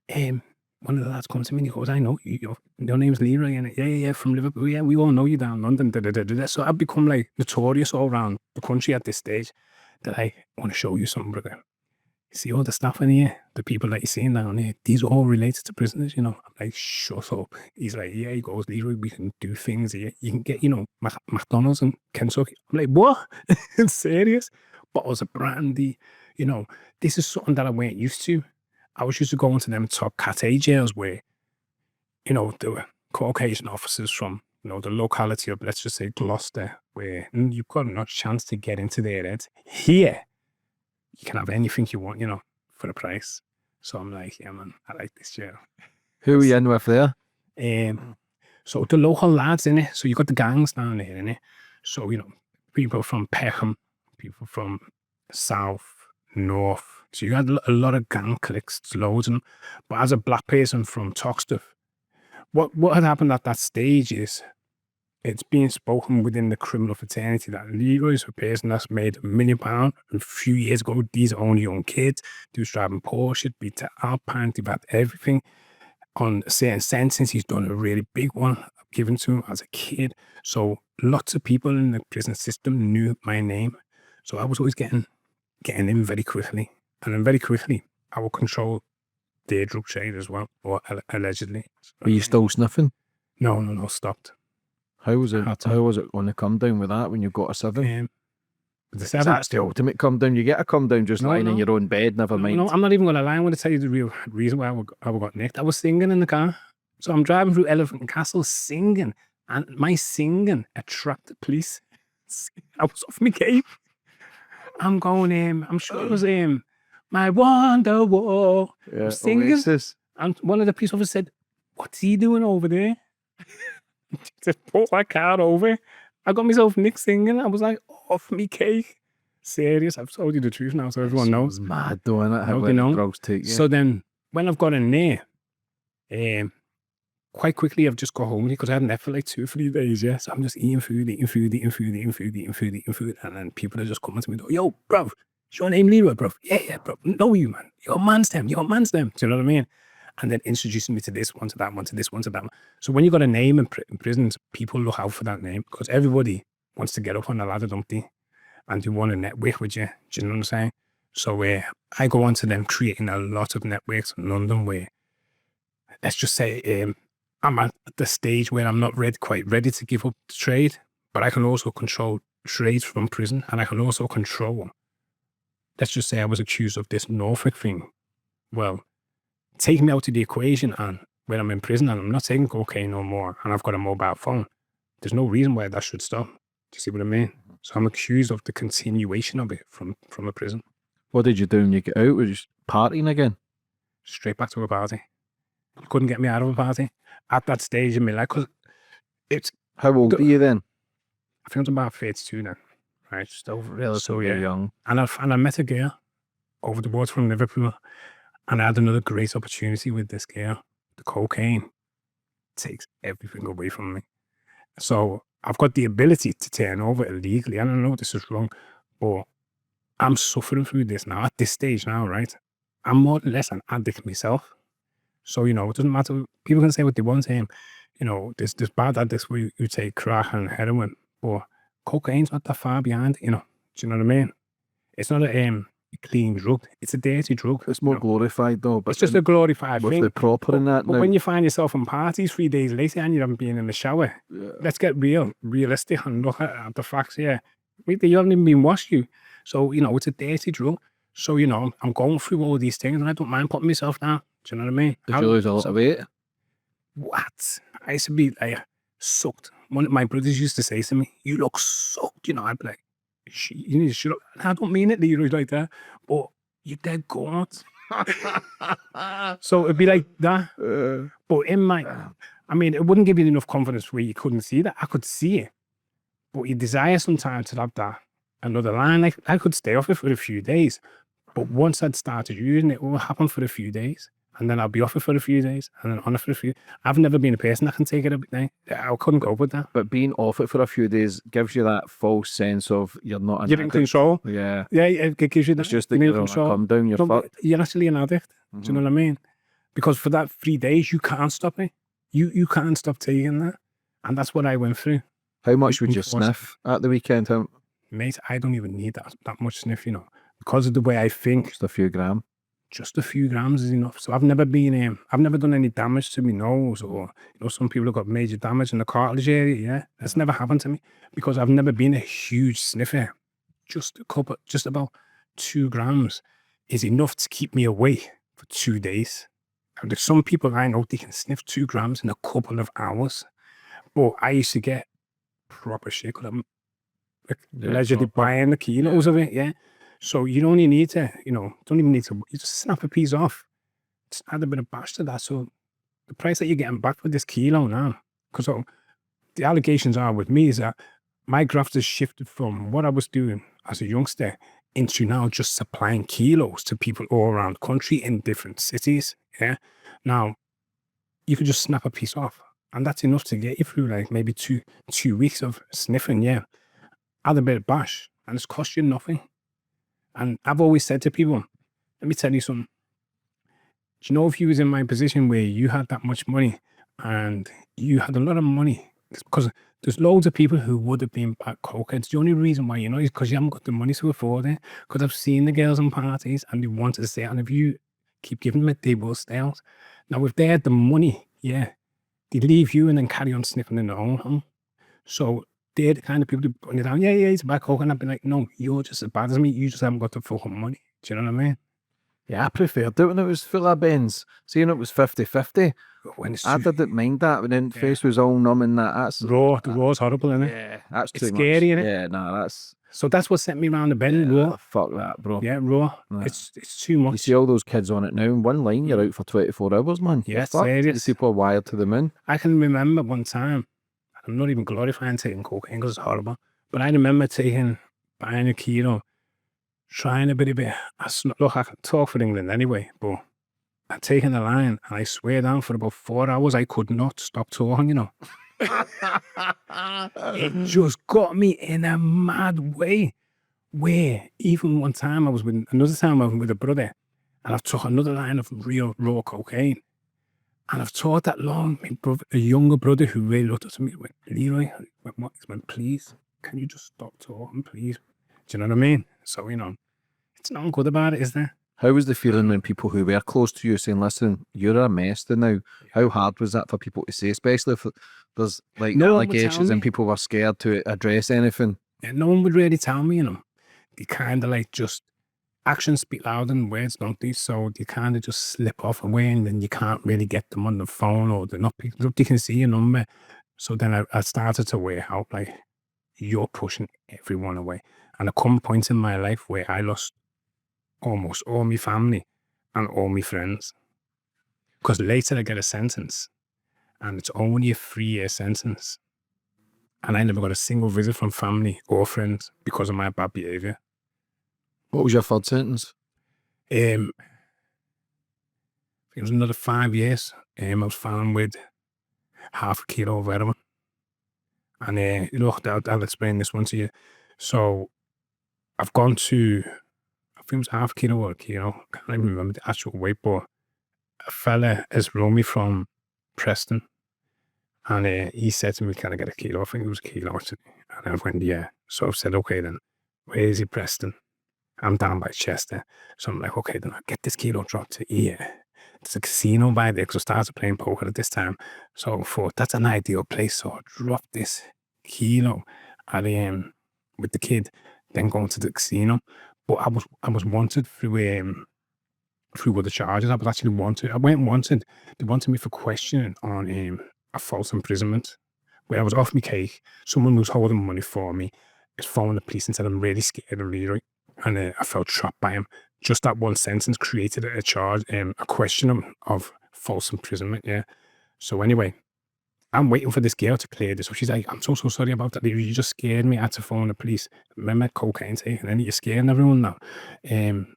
one of the lads comes to me and he goes, I know you, your name's Leroy, and yeah, from Liverpool, yeah, we all know you down London, So I've become like notorious all around the country at this stage that I want to show you something, brother. You see all the stuff in here, the people that you're seeing down here, these are all related to prisoners, I'm like, shut up. He's like, yeah, he goes, Leroy, we can do things here. You can get, McDonald's and Kentucky. I'm like, what? Serious? Bottles of brandy, this is something that I weren't used to. I was used to going to them top Cat A jails where, there were Caucasian officers from, the locality of, let's just say, Gloucester, where you've got no chance to get into their heads. Here, you can have anything you want, for a price. So I'm like, yeah, man, I like this jail. Who are you in with there? So the local lads, innit? So you got the gangs down there, innit? So, people from Peckham, people from South, North. So you had a lot of gang cliques, loads of them. But as a black person from Toxteth, what had happened at that stage is it's being spoken within the criminal fraternity that Leroy's a person that's made £1 million a few years ago. These are only young kids. He was driving Porsche, beat to Alpine, they've had everything. On a certain sentence, he's done a really big one given to him as a kid. So lots of people in the prison system knew my name. So I was always getting in very quickly. And then very quickly, I will control their drug trade as well, or allegedly. Were you still sniffing? No, stopped. How was it on the come down with that when you got a 7? The 7? That's the ultimate come down. You get a come down just lying in your own bed, never mind. No, I'm not even going to lie. I'm going to tell you the real reason why I got nicked. I was singing in the car. So I'm driving through Elephant and Castle singing. And my singing attracted police. I was off my game. I'm going, I'm sure it was my Wonderwall. Yeah, I'm singing. Oasis. And one of the police officers said, "What's he doing over there?" Just pulled my car over. I got myself nicked singing. I was like, off me cake. Serious. I've told you the truth now, so everyone knows. Mad though, innit? How Okay, the no. drugs take you. So then, when I've got in there, quite quickly I've just got home because I hadn't ate for like 2 or 3 days, yeah. So I'm just eating food, and then people are just coming to me, "Yo, bro, is your name Leroy, bro?" Yeah, bro. Know you, man. Your man's them. Do you know what I mean? And then introducing me to this one, to that one, to this one, to that one. So when you got a name in prisons, people look out for that name because everybody wants to get up on the ladder, don't they? And they want to network with you. Do you know what I'm saying? So I go on to them creating a lot of networks in London where, let's just say, I'm at the stage where I'm not quite ready to give up the trade, but I can also control trades from prison, and I can also control. Let's just say I was accused of this Norfolk thing. Well, take me out of the equation, and when I'm in prison and I'm not taking cocaine no more, and I've got a mobile phone, there's no reason why that should stop. Do you see what I mean? So I'm accused of the continuation of it from a prison. What did you do when you get out? Were you just partying again? Straight back to a party. You couldn't get me out of a party at that stage in my life, because it's, How old are you then? I think I was about 32 then, right? Still relatively young. And I met a girl over the water from Liverpool, and I had another great opportunity with this girl. The cocaine takes everything away from me. So I've got the ability to turn over illegally. I don't know this is wrong, but I'm suffering through this now at this stage now, right? I'm more or less an addict myself. So, it doesn't matter. People can say what they want to him. There's bad addicts who take crack and heroin, but cocaine's not that far behind, Do you know what I mean? It's not a clean drug. It's a dirty drug. It's more glorified though. But it's just a glorified with thing. the proper in that But now. when you find yourself in parties 3 days later and you haven't been in the shower, let's get realistic and look at the facts here. You haven't even been washed, you. So, it's a dirty drug. So, I'm going through all these things and I don't mind putting myself down. Do you know what I mean? Did you lose a lot of weight? What? I used to be like sucked. One of my brothers used to say to me, "You look sucked." I'd be like, "You need to shut up." And I don't mean it, Leroy, like that, but you're dead gone. So it'd be like that. But it wouldn't give you enough confidence where you couldn't see that. I could see it. But you desire sometimes to have that another line. Like I could stay off it for a few days. But once I'd started using it, it will happen for a few days. And then I'll be off it for a few days, and then on it for a few. I've never been a person that can take it every day. I couldn't go with that. But being off it for a few days gives you that false sense of you're not an You're in addict. control. Yeah. Yeah, it gives you that. It's just that you're on a come down, you're fucked. You're actually an addict. Do you know what I mean? Because for that 3 days, you can't stop it. You can't stop taking that. And that's what I went through. How much would you sniff at the weekend? Mate, I don't even need that much sniff, because of the way I think. Just a few grams. Just a few grams is enough. So I've never done any damage to my nose, or some people have got major damage in the cartilage area. Yeah, that's never happened to me because I've never been a huge sniffer. Just about 2 grams is enough to keep me awake for 2 days. And there's some people I know they can sniff 2 grams in a couple of hours, but I used to get proper shit because I'm allegedly buying the kilos of it. Yeah. So you only need to, don't even need to, you just snap a piece off. Just add a bit of bash to that. So the price that you're getting back for this kilo now, because the allegations are with me is that my graft has shifted from what I was doing as a youngster into now just supplying kilos to people all around the country in different cities. Yeah. Now, you could just snap a piece off and that's enough to get you through like maybe two weeks of sniffing. Yeah. Add a bit of bash and it's cost you nothing. And I've always said to people, let me tell you something. Do you know if you was in my position where you had that much money and you had a lot of money, it's because there's loads of people who would have been back cokeheads. The only reason why, is because you haven't got the money to afford it. Because I've seen the girls in parties and they wanted to stay out. And if you keep giving them it, they will stay out. Now, if they had the money, yeah, they leave you and then carry on sniffing in their own home. So they're the kind of people who put you down. Yeah, he's back coke. And I'd be like, no, you're just as bad as me. You just haven't got the fucking money. Do you know what I mean? Yeah, I preferred it when it was full of bends. Seeing it was 50-50, When it's I too didn't mind that. When the face was all numb and that, that's... raw, the raw's horrible, isn't it? Yeah, that's It's too scary, much. innit? Yeah, nah, that's... So that's what sent me round the bend, raw. Fuck that, bro. Yeah, raw. Nah. It's too much. You see all those kids on it now, in one line, you're out for 24 hours, man. Yeah, You're it's fucked. serious. These people are wired to the moon. I can remember one time, I'm not even glorifying taking cocaine because it's horrible, but I remember buying a kilo, trying a bit. Look, I can talk for England anyway, but I'd taken the line and I swear down for about 4 hours, I could not stop talking, you know. It just got me in a mad way where even one time I was with a brother and I've took another line of real raw cocaine. And I've taught that long, a younger brother who really looked up to me, went, Leroy, he went, please, can you just stop talking, please? Do you know what I mean? So, you know, it's not good about it, is there? How was the feeling when people who were close to you saying, listen, you're a mess now? How hard was that for people to say, especially if there's like No one would tell allegations me. and people were scared to address anything? Yeah, no one would really tell me, you know. They kind of like just, actions speak louder than words, don't they? So they kind of just slip off away and then you can't really get them on the phone or they're not picking up. They can see your number. So then I started to wear out like, you're pushing everyone away. And there come points in my life where I lost almost all my family and all my friends. Because later I get a sentence and it's only a 3-year sentence. And I never got a single visit from family or friends because of my bad behaviour. What was your third sentence? It was another 5 years. I was found with half a kilo of heroin. And look, I'll explain this one to you. So I've gone to, I think it was half a kilo or a kilo. I can't even remember the actual weight, but a fella has run me from Preston. And he said to me, can I get a kilo? I think it was a kilo actually. And I went, yeah. So I've said, okay then, where is he, Preston? I'm down by Chester. So I'm like, okay, then I'll get this kilo dropped to here. There's a casino by there because I started playing poker at this time. So I thought, that's an ideal place. So I dropped this kilo at, with the kid, then going to the casino. But I was wanted through other charges. I was actually wanted. I weren't wanted. They wanted me for questioning on a false imprisonment where I was off my cake. Someone was holding money for me. I phoned the police and said, I'm really scared of Leroy. And I felt trapped by him. Just that one sentence created a charge, a question of false imprisonment, yeah. So anyway, I'm waiting for this girl to clear this. So she's like, I'm so sorry about that. You just scared me. I had to phone the police. Remember cocaine taking, and you're scaring everyone now. And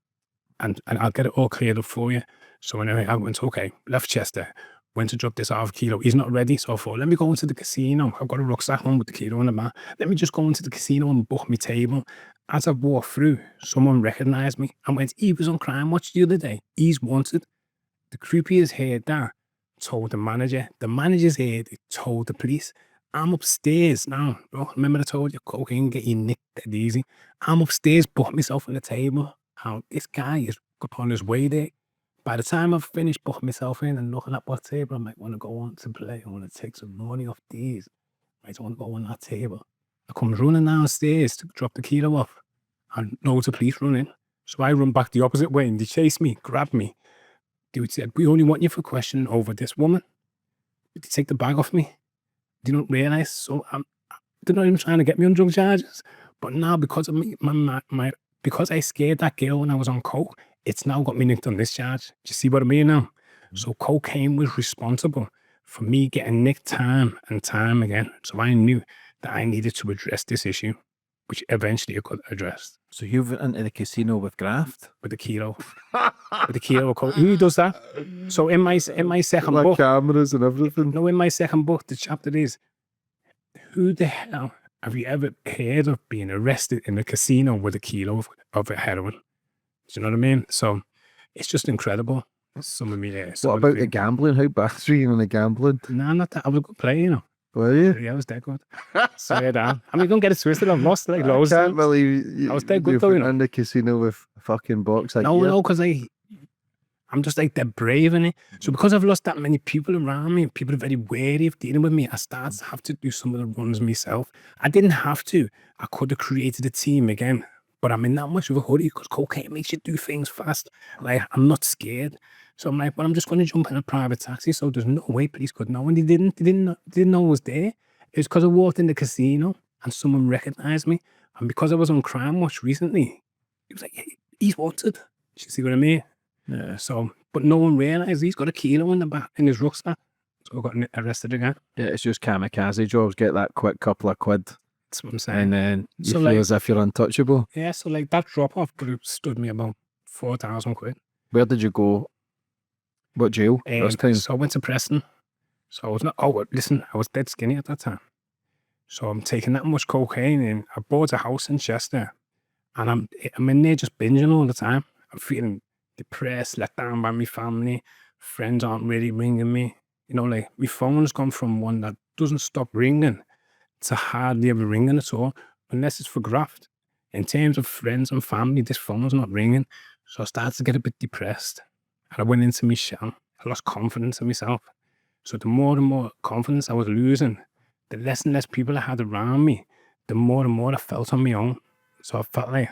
I'll get it all cleared up for you. So anyway, I went, okay, left Chester, went to drop this half kilo. He's not ready. So I thought, let me go into the casino. I've got a rucksack home with the kilo on the mat. Let me just go into the casino and book my table. As I walked through, someone recognised me and went, he was on Crime Watch the other day. He's wanted. The croupiers heard that, told the manager. The managers heard it, told the police. I'm upstairs now. Bro, remember I told you, cocaine get you nicked dead easy. I'm upstairs, booked myself on the table. How this guy is on his way there. By the time I've finished booking myself in and looking at what table I might want to go on to play, I want to take some money off these. I might want to go on that table. I come running downstairs to drop the kilo off and loads of police running. So I run back the opposite way and they chase me, grab me. Dude said, we only want you for questioning over this woman. Did they take the bag off me? They don't realise. So they're not even trying to get me on drug charges. But now because of because I scared that girl when I was on coke, it's now got me nicked on this charge. Do you see what I mean now? So cocaine was responsible for me getting nicked time and time again. So I knew that I needed to address this issue, which eventually I got addressed. So you went into the casino with graft? With a kilo. With a kilo of coke. Who does that? So in my second Like book, cameras and everything. no, in my second book, the chapter is, who the hell have you ever heard of being arrested in a casino with a kilo of heroin? Do you know what I mean? So it's just incredible. Some of me. What about the gambling? How bad were you on the gambling? No, not that. I was a good player, you know. Were you? Yeah, I was dead good. So yeah, I mean, don't get it twisted. I've lost like loads. I can't believe I was dead good though, you know. In the casino with a fucking box. Like, No, because I'm just like dead brave in it. So because I've lost that many people around me, people are very wary of dealing with me, I started to have to do some of the runs myself. I didn't have to. I could have created a team again but I'm in that much of a hurry because cocaine makes you do things fast. Like, I'm not scared. So I'm like, but I'm just going to jump in a private taxi. So there's no way police could know. And they didn't know I was there. It was because I walked in the casino and someone recognized me. And because I was on Crime Watch recently, he was like, hey, he's wanted. You see what I mean? Yeah. So, but no one realized he's got a kilo in the back in his rucksack. So I got arrested again. Yeah, it's just kamikaze jobs. Get that quick couple of quid, That's what I'm saying. and then you So, feel like- as if you're untouchable. Yeah, so like that drop off stood me about 4,000 quid. Where did you go? What jail? First time? So I went to Preston. So I was not, oh, listen, I was dead skinny at that time. So I'm taking that much cocaine and I bought a house in Chester and I'm in there just binging all the time. I'm feeling depressed, let down by my family. Friends aren't really ringing me. You know, like my phone's gone from one that doesn't stop ringing to hardly ever ringing at all, unless it's for graft. In terms of friends and family, this phone's not ringing. So I started to get a bit depressed. And I went into my shell. I lost confidence in myself. So the more and more confidence I was losing, the less and less people I had around me, the more and more I felt on my own. So I felt like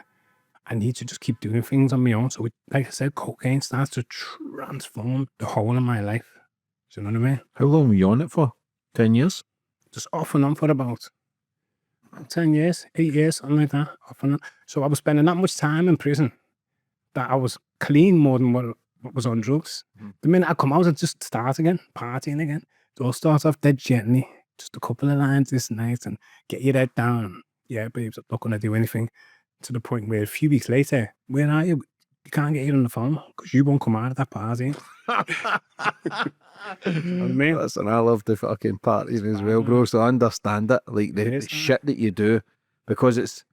I need to just keep doing things on my own. So like I said, cocaine starts to transform the whole of my life. Do you know what I mean? How long were you on it for? 10 years? Just off and on for about 10 years, 8 years, something like that. Off and on. So I was spending that much time in prison that I was clean more than what was on drugs. The minute I come out, I just start again, partying again. It all starts off dead gently, just a couple of lines this night and get your head down. Yeah, babes, I'm not going to do anything. To the point where a few weeks later, where are you? You can't get you on the phone because you won't come out of that party. You know what I mean? Listen, I love the fucking parties as well, bro. So I understand it. Like the is, shit that you do, because it's,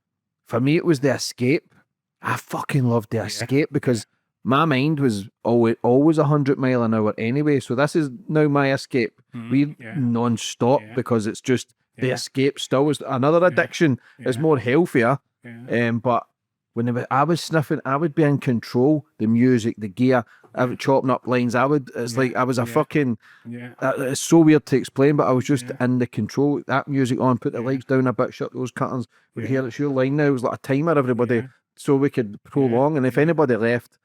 for me, it was the escape. I fucking loved the escape because my mind was always 100 mile an hour anyway. So this is now my escape. We're non-stop because it's just the escape still is another addiction. It's more healthier. But when I was sniffing, I would be in control. The music, the gear, I would chopping up lines. It's like I was a fucking. It's so weird to explain, but I was just in the control. That music on, put the lights down a bit, shut those curtains. We hear it's your line now. It was like a timer, everybody, so we could prolong. And if anybody left,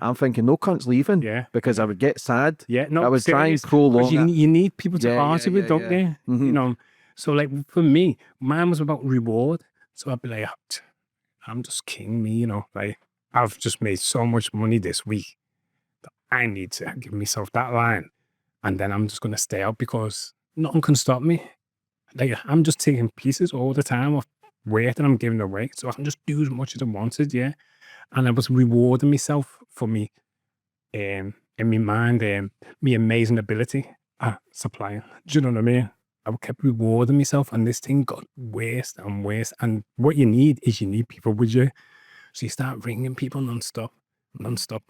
I'm thinking no cunt's leaving because I would get sad. No, I would try and prolong. You need people to Yeah, argue with, don't they? You know, so like for me, mine was about reward. So I'd be like, I'm just king, me, you know, like I've just made so much money this week that I need to give myself that line. And then I'm just going to stay out because nothing can stop me. Like I'm just taking pieces all the time of weight that I'm giving away. So I can just do as much as I wanted, And I was rewarding myself for me, in my mind, my amazing ability at supplying. Do you know what I mean? I kept rewarding myself and this thing got worse and worse. And what you need is people with you. So you start ringing people non-stop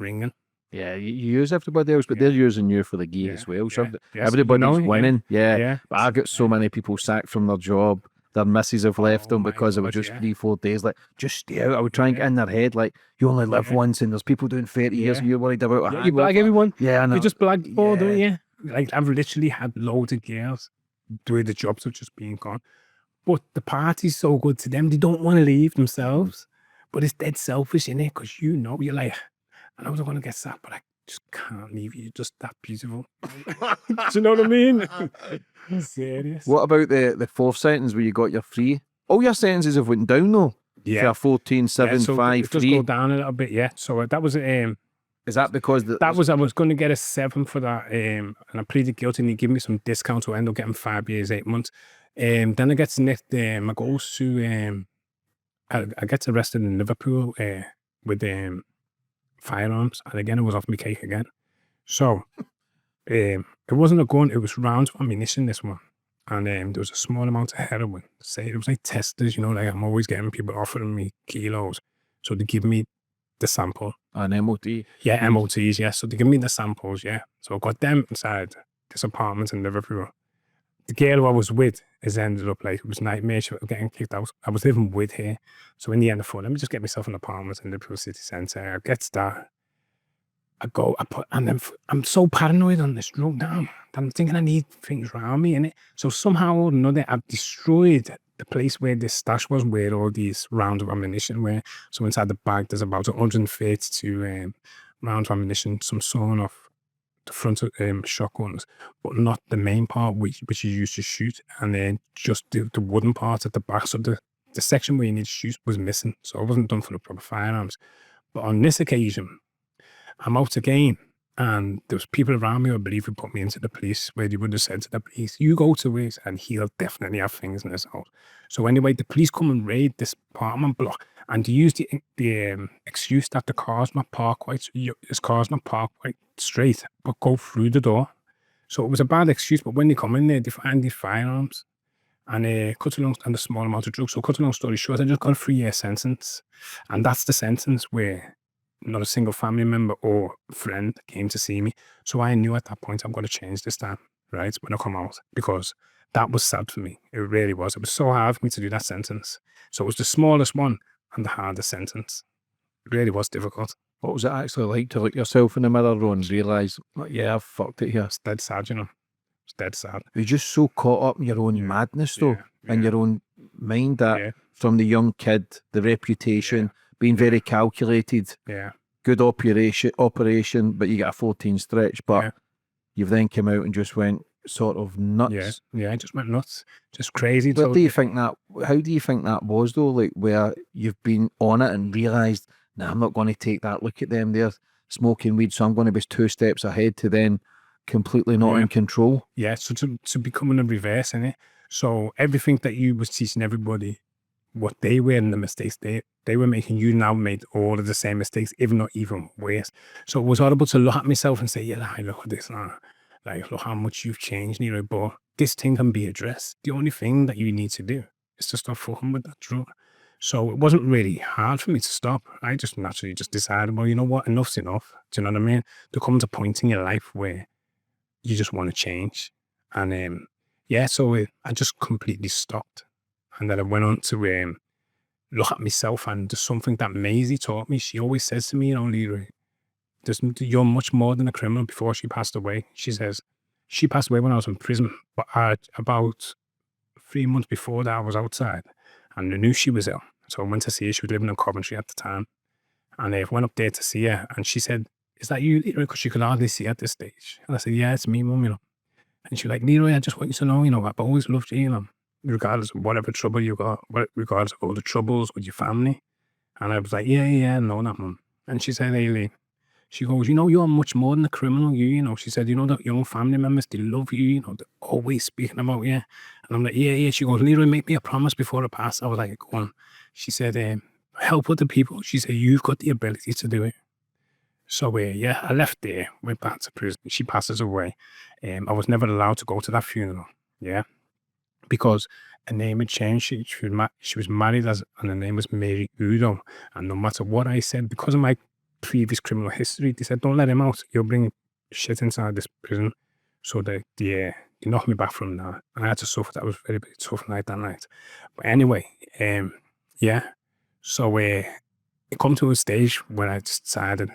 ringing. Yeah, you use everybody else, but they're using you for the gear as well. So everybody's You know, winning. But I got so many people sacked from their job. Their missus have left them because it was just 3-4 days. Like, just stay out. I would try and get in their head, like, you only live once, and there's people doing 30 years, and you're worried about a You blag everyone. Yeah, I know. You just blag people, don't you? Like, I've literally had loads of girls doing the jobs of just being gone. But the party's so good to them, they don't want to leave themselves. But it's dead selfish, innit? Because you know, you're like, I know I'm going to get sacked, but I just can't leave you. You're just that beautiful. Do you know what I mean? Serious. What about the fourth sentence where you got your free? All your sentences have went down, though. Yeah. 14, 7, so 5, it does 3. go down a little bit, So that was Is that because I was going to get a 7 for that, and I pleaded guilty, and he gave me some discount, so I ended up getting 5 years, 8 months. Then I get nicked. I goes to I get arrested in Liverpool with firearms, and again it was off my cake again. So it wasn't a gun; it was rounds of ammunition. This one, and there was a small amount of heroin. Say it was like testers, you know, like I'm always getting people offering me kilos, so they give me the sample. An MOT? Yeah, MOTs, So they give me the samples, So I got them inside this apartment in Liverpool. The girl who I was with has ended up like, it was nightmare. She was getting kicked out. I was living with her. So in the end, I thought, let me just get myself an apartment in Liverpool city centre. I get that. And then I'm so paranoid on this drug now that I'm thinking I need things around me, innit? So somehow or another, I've destroyed the place where this stash was, where all these rounds of ammunition were. So inside the bag, there's about 132 rounds of ammunition, some sawn off the front of shotguns, but not the main part which you used to shoot, and then just the wooden part at the back. So the section where you need to shoot was missing. So it wasn't done for the proper firearms. But on this occasion, I'm out again, and there was people around me, I believe, who put me into the police, where they would have said to the police, you go to it and he'll definitely have things in his house. So anyway, the police come and raid this apartment block, and they use the excuse that the car's not parked quite, his car's not parked quite straight, but go through the door. So it was a bad excuse, but when they come in there, they find these firearms, and and a small amount of drugs. So cut a long story short, I just got a 3-year sentence, and that's the sentence where not a single family member or friend came to see me. So I knew at that point I'm going to change this time, right, when I come out, because that was sad for me. It really was. It was so hard for me to do that sentence. So it was the smallest one and the hardest sentence. It really was difficult. What was it actually like to look yourself in the mirror, Ron, and realise, yeah, I've fucked it here? It's dead sad, you know. It's dead sad. You're just so caught up in your own madness, though, and your own mind, that from the young kid, the reputation, being very calculated, good operation, but you get a 14 stretch, but you've then come out and just went sort of nuts. I just went nuts, just crazy. How do you think that was, though, like, where you've been on it and realised, nah, I'm not going to take that, look at them, they're smoking weed, so I'm going to be 2 steps ahead, to then completely not in control? Yeah, so to becoming a reverse, innit? So everything that you was teaching everybody, what they were in the mistakes they were making, you now made all of the same mistakes, if not even worse. So it was horrible to look at myself and say, yeah, look at this now. Like, look how much you've changed, Leroy, but this thing can be addressed. The only thing that you need to do is to stop fucking with that drug. So it wasn't really hard for me to stop. I just naturally just decided, well, you know what, enough's enough. Do you know what I mean? There comes a point in your life where you just want to change. And so I just completely stopped. And then I went on to look at myself, and there's something that Maisie taught me. She always says to me, you know, Leroy, you're much more than a criminal. Before she passed away, she says, she passed away when I was in prison, but about 3 months before that, I was outside, and I knew she was ill. So I went to see her. She was living in Coventry at the time. And I went up there to see her, and she said, is that you, Leroy? Because she could hardly see at this stage. And I said, yeah, it's me, Mum, you know. And she was like, Leroy, I just want you to know, you know, I've always loved you, you know, regardless of whatever trouble you got, regardless of all the troubles with your family. And I was like, yeah, no, that, Mum. And she said, hey, Lee, she goes, you know, you're much more than a criminal, you know. She said, you know, that your own family members, they love you, you know, they're always speaking about you. And I'm like, yeah. She goes, Leroy, make me a promise before I pass. I was like, go on. She said, help other people. She said, you've got the ability to do it. So, I left there, went back to prison. She passes away. I was never allowed to go to that funeral, because her name had changed. She was married and her name was Mary Udo. And no matter what I said, because of my previous criminal history, they said, don't let him out. You'll bring shit inside this prison. So they knocked me back from that. And I had to suffer. That was a very, very tough night that night. But anyway, so it come to a stage where I decided,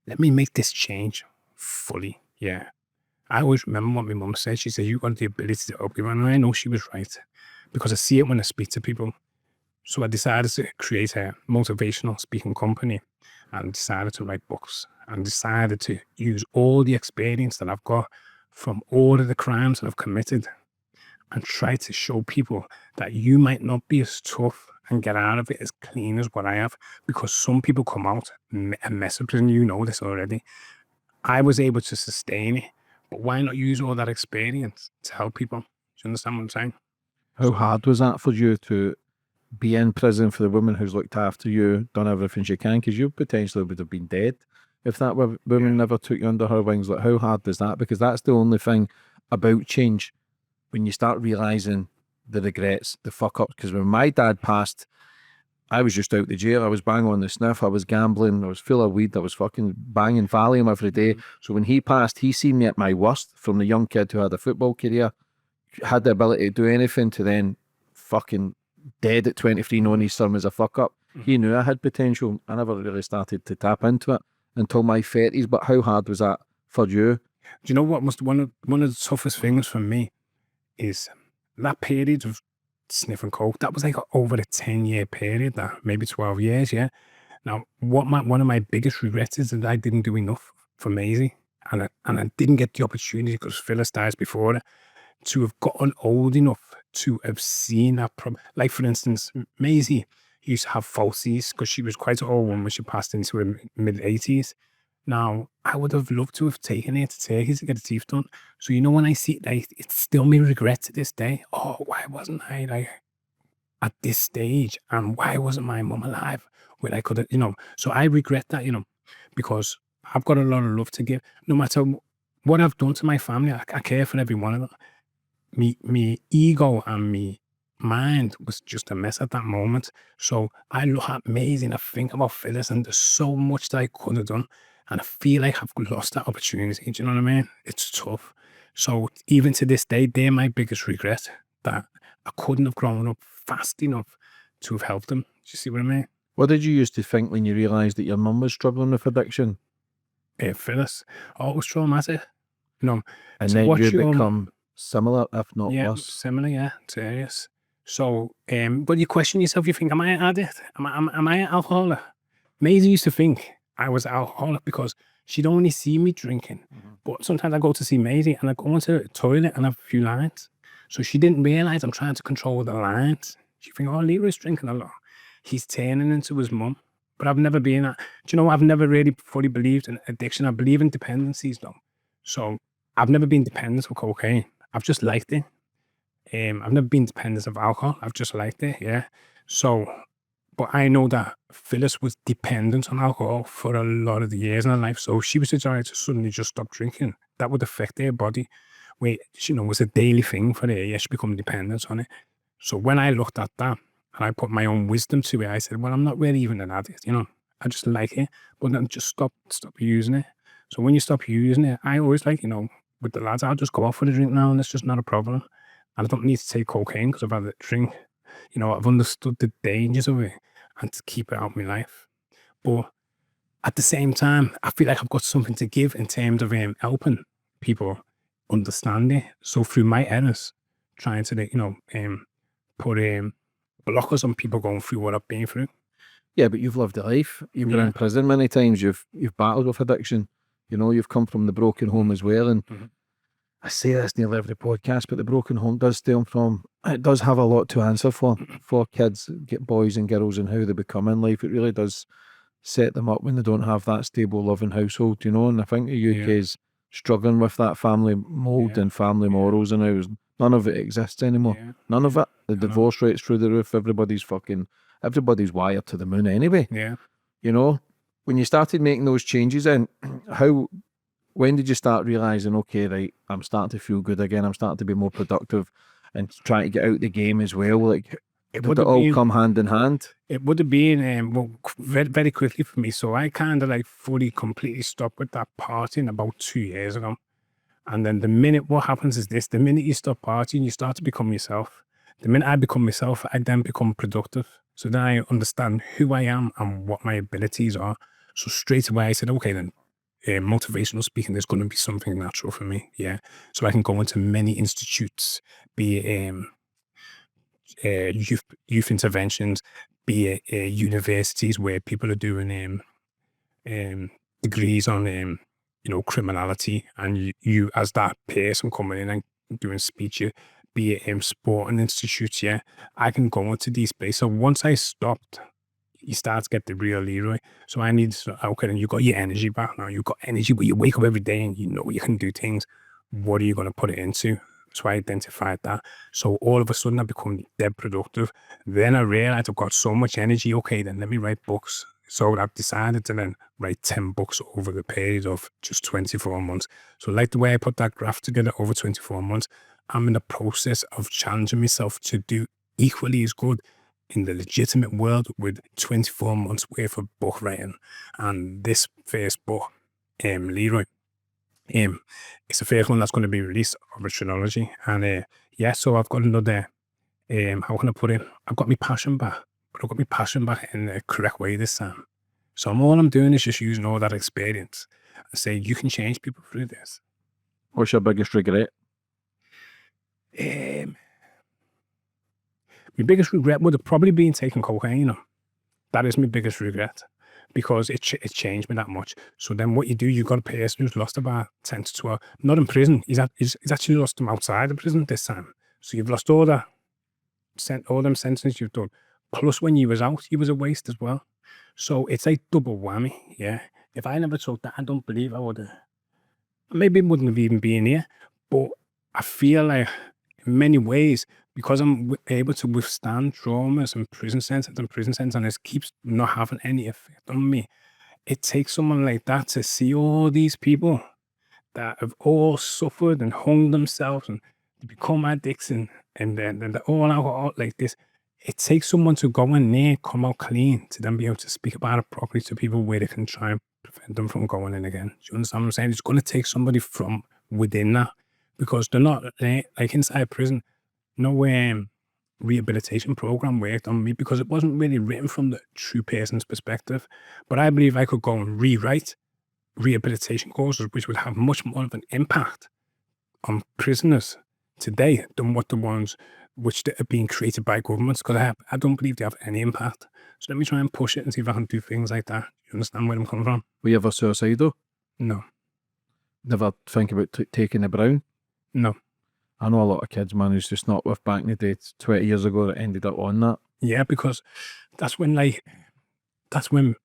let me make this change fully. I always remember what my mum said. She said, you got the ability to help people. And I know she was right, because I see it when I speak to people. So I decided to create a motivational speaking company, and decided to write books, and decided to use all the experience that I've got from all of the crimes that I've committed, and try to show people that you might not be as tough and get out of it as clean as what I have, because some people come out and mess up prison. You know this already. I was able to sustain it, but why not use all that experience to help people? Do you understand what I'm saying? How hard was that for you to be in prison for the woman who's looked after you, done everything she can? Because you potentially would have been dead if that woman never took you under her wings. Like, how hard was that? Because that's the only thing about change, when you start realising the regrets, the fuck-ups. Because when my dad passed, I was just out the jail. I was banging on the sniff. I was gambling. I was full of weed. I was fucking banging Valium every day. So when he passed, he seen me at my worst, from the young kid who had a football career, had the ability to do anything, to then fucking dead at 23, knowing his son was a fuck-up. He knew I had potential. I never really started to tap into it until my 30s. But how hard was that for you? Do you know what? One of the toughest things for me is that period of sniffing coke. That was like over a 10-year period, that maybe 12 years, yeah. Now, one of my biggest regrets is that I didn't do enough for Maisie, and I didn't get the opportunity because Phyllis dies before her, to have gotten old enough to have seen that problem. Like, for instance, Maisie used to have falsies because she was quite an old woman when she passed into her mid-80s. Now, I would have loved to have taken her to Turkey to get her teeth done. So, you know, when I see it, like, it's still my regret to this day. Oh, why wasn't I, like, at this stage? And why wasn't my mum alive? Where I could have, you know. So I regret that, you know, because I've got a lot of love to give. No matter what I've done to my family, I care for every one of them. Me ego and me mind was just a mess at that moment. So I look at Maisie and I think about Phyllis, and there's so much that I could have done. And I feel like I've lost that opportunity. Do you know what I mean? It's tough. So even to this day, they're my biggest regret, that I couldn't have grown up fast enough to have helped them. Do you see what I mean? What did you used to think when you realised that your mum was struggling with addiction? Phyllis, oh, it was traumatic. You know, And to then watch you your become similar, if not yeah, worse. similar, yeah, serious. So, but you question yourself, you think, am I an addict? Am I an alcoholic? Maisie used to think I was an alcoholic because she'd only see me drinking. But sometimes I go to see Maisie and I go into the toilet and have a few lines. So she didn't realise I'm trying to control the lines. She think, oh, Leroy's drinking a lot. He's turning into his mum. But I've never been that. Do you know, I've never really fully believed in addiction. I believe in dependencies though. So I've never been dependent with cocaine. I've just liked it. I've never been dependent of alcohol. I've just liked it, yeah. So, but I know that Phyllis was dependent on alcohol for a lot of the years in her life. So if she was to suddenly just stop drinking, that would affect her body. Wait, you know, it was a daily thing for her. Yeah, she become dependent on it. So when I looked at that and I put my own wisdom to it, I said, well, I'm not really even an addict, you know. I just like it, but then just stop using it. So when you stop using it, I always like, you know, with the lads, I'll just go off for a drink now and it's just not a problem. And I don't need to take cocaine because I've had a drink. You know, I've understood the dangers of it and to keep it out of my life. But at the same time, I feel like I've got something to give in terms of helping people understand it. So through my errors, trying to, you know, put blockers on people going through what I've been through. Yeah, but you've lived a life. You've been Yeah. in prison many times. You've battled with addiction. You know, you've come from the broken home as well. And I say this nearly every podcast, but the broken home does stem from, it does have a lot to answer for kids, get boys and girls, and how they become in life. It really does set them up when they don't have that stable, loving household, you know. And I think the UK is struggling with that family mould and family morals, and now none of it exists anymore. Yeah. None of it. The divorce rate's through the roof. Everybody's wired to the moon anyway. Yeah. You know, when you started making those changes, then when did you start realising, okay, right, I'm starting to feel good again, I'm starting to be more productive and trying to get out the game as well? Like, did it all come hand in hand? It would have been well, very, very quickly for me. So I kind of like completely stopped with that partying about 2 years ago. And then what happens is this, the minute you stop partying, you start to become yourself. The minute I become myself, I then become productive. So then I understand who I am and what my abilities are. So straight away I said, okay, then motivational speaking is going to be something natural for me. Yeah. So I can go into many institutes, be it youth interventions, be it universities where people are doing degrees on you know, criminality, and you as that person coming in and doing speech, be it sporting institutes, yeah, I can go into these places. So once I stopped, you start to get the real Leroy. So I need to, okay, then you got your energy back now. You've got energy, but you wake up every day and you know you can do things. What are you going to put it into? So I identified that. So all of a sudden I become dead productive. Then I realized I've got so much energy. Okay, then let me write books. So I've decided to then write 10 books over the period of just 24 months. So like the way I put that graph together over 24 months, I'm in the process of challenging myself to do equally as good in the legitimate world with 24 months worth of book writing. And this first book, Leroy, it's the first one that's going to be released of a trilogy. And yeah, so I've got another, how can I put it? I've got my passion back, but I've got my passion back in the correct way this time. So all I'm doing is just using all that experience and saying, you can change people through this. What's your biggest regret? My biggest regret would have probably been taking cocaine. You know? That is my biggest regret because it changed me that much. So then what you do, you've got a person who's lost about 10 to 12, not in prison. He's actually lost them outside of prison this time. So you've lost all them sentences you've done. Plus when you was out, you was a waste as well. So it's a double whammy, yeah. If I never took that, I don't believe I would have. Maybe it wouldn't have even been here. But I feel like in many ways, because I'm able to withstand traumas and prison sentence, and it keeps not having any effect on me. It takes someone like that to see all these people that have all suffered and hung themselves and become addicts and then they're all out like this. It takes someone to go in there, come out clean, to then be able to speak about it properly to people where they can try and prevent them from going in again. Do you understand what I'm saying? It's going to take somebody from within that because they're not like inside prison. No rehabilitation program worked on me because it wasn't really written from the true person's perspective. But I believe I could go and rewrite rehabilitation courses, which would have much more of an impact on prisoners today than what the ones which are being created by governments, because I don't believe they have any impact. So let me try and push it and see if I can do things like that. You understand where I'm coming from? Were you ever suicidal? No. Never think about taking a brown? No. I know a lot of kids, man, who's just not with back in the day, 20 years ago, that ended up on that. Yeah, because that's when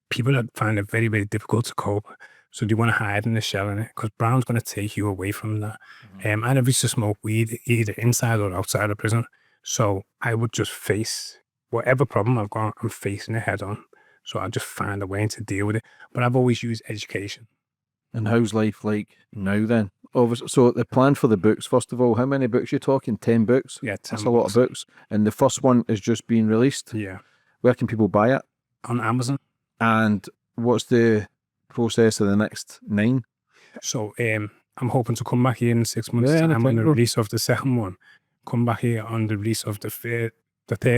people find it very, very difficult to cope. So they want to hide in the shell in it because Brown's going to take you away from that. I never used to smoke weed either inside or outside of prison. So I would just face whatever problem I've got, I'm facing it head on. So I'll just find a way to deal with it. But I've always used education. And how's life like now then? So the plan for the books, first of all, how many books are you talking? 10 books? Yeah, 10 That's a lot of books. And the first one is just being released? Yeah. Where can people buy it? On Amazon. And what's the process of the next 9? So I'm hoping to come back here in 6 months' time on the release of the second one. Come back here on the release of the third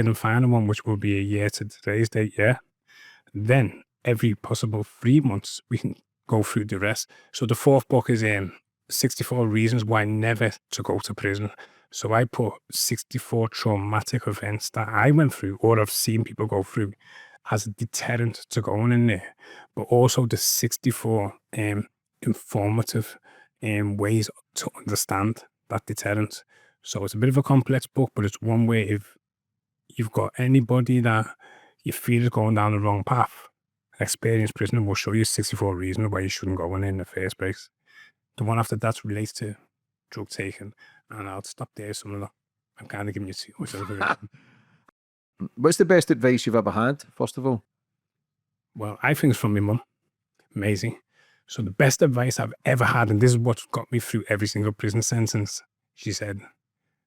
and final one, which will be a year to today's date, yeah. Then every possible 3 months, we can go through the rest. So the fourth book is 64 reasons why never to go to prison. So I put 64 traumatic events that I went through or I've seen people go through as a deterrent to going in there, but also the 64 informative ways to understand that deterrent. So it's a bit of a complex book, but it's one way if you've got anybody that you feel is going down the wrong path, an experienced prisoner will show you 64 reasons why you shouldn't go in the first place. The one after that relates to drug taking, and I'll stop there. Some of that I'm kind of giving you too much of it. What's the best advice you've ever had, first of all? Well, I think it's from my mum, Maisie. So the best advice I've ever had, and this is what got me through every single prison sentence, she said,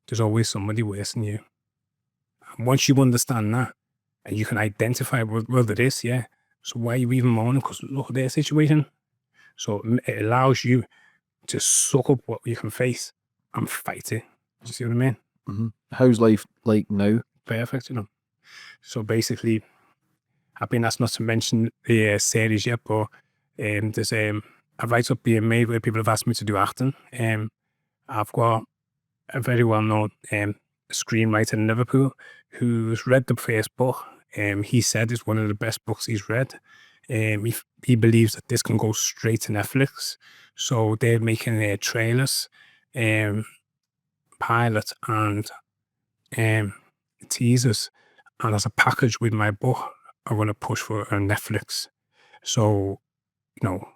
there's always somebody worse than you. And once you understand that, and you can identify, well, there is, yeah. So why are you even moaning? Because look at their situation. So it allows you to suck up what you can face and fight it. Do you see what I mean? Mm-hmm. How's life like now? Perfect, you know. So basically, I've been asked not to mention the series yet, but there's a write-up being made where people have asked me to do acting. I've got a very well-known screenwriter in Liverpool who's read the first book. He said it's one of the best books he's read. He believes that this can go straight to Netflix. So they're making trailers, pilots, and teasers. And as a package with my book, I want to push for a Netflix. So, you know,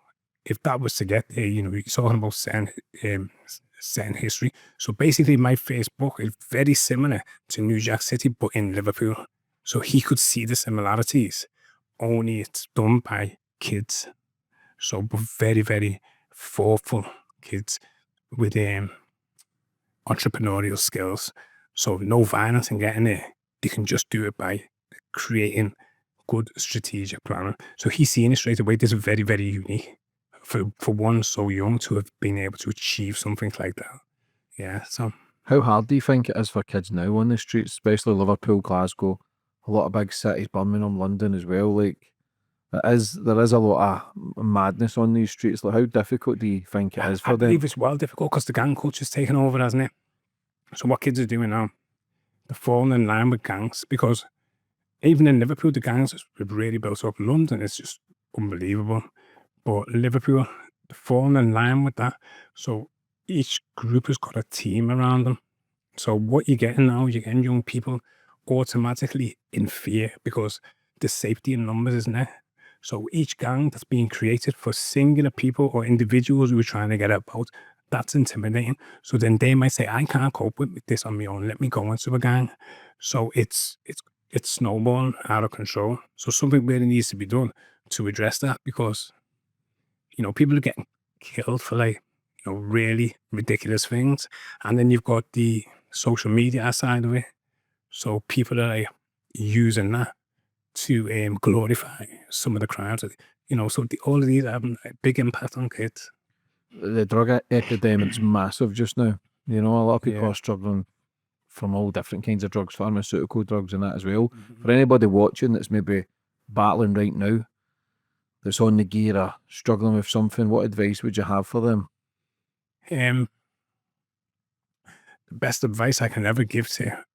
if that was to get there, you know, you're talking about setting history. So basically, my first book is very similar to New Jack City, but in Liverpool. So he could see the similarities, only it's done by kids. So, but very, very thoughtful kids with entrepreneurial skills. So no violence in getting there. They can just do it by creating good strategic planning. So he's seeing it straight away. This is very, very unique for one so young to have been able to achieve something like that. Yeah. So how hard do you think it is for kids now on the streets, especially Liverpool, Glasgow, a lot of big cities, Birmingham, London as well? Like, there is a lot of madness on these streets. Like, how difficult do you think it is for them? I believe it's well difficult because the gang culture's taken over, hasn't it? So what kids are doing now, they're falling in line with gangs, because even in Liverpool, the gangs have really built up. London is just unbelievable. But Liverpool, they're falling in line with that. So each group has got a team around them. So what you're getting now, you're getting young people automatically in fear because the safety in numbers isn't there. So each gang that's being created for singular people or individuals who are trying to get about, that's intimidating. So then they might say, I can't cope with this on my own. Let me go into a gang. So it's snowballing out of control. So something really needs to be done to address that, because, you know, people are getting killed for, like, you know, really ridiculous things. And then you've got the social media side of it. So people are, like, using that to glorify some of the crimes. You know, so all of these are having a big impact on kids. The drug epidemic's massive just now. You know, a lot of people Yeah. are struggling from all different kinds of drugs, pharmaceutical drugs and that as well. For anybody watching that's maybe battling right now, that's on the gear or struggling with something, what advice would you have for them? The best advice I can ever give to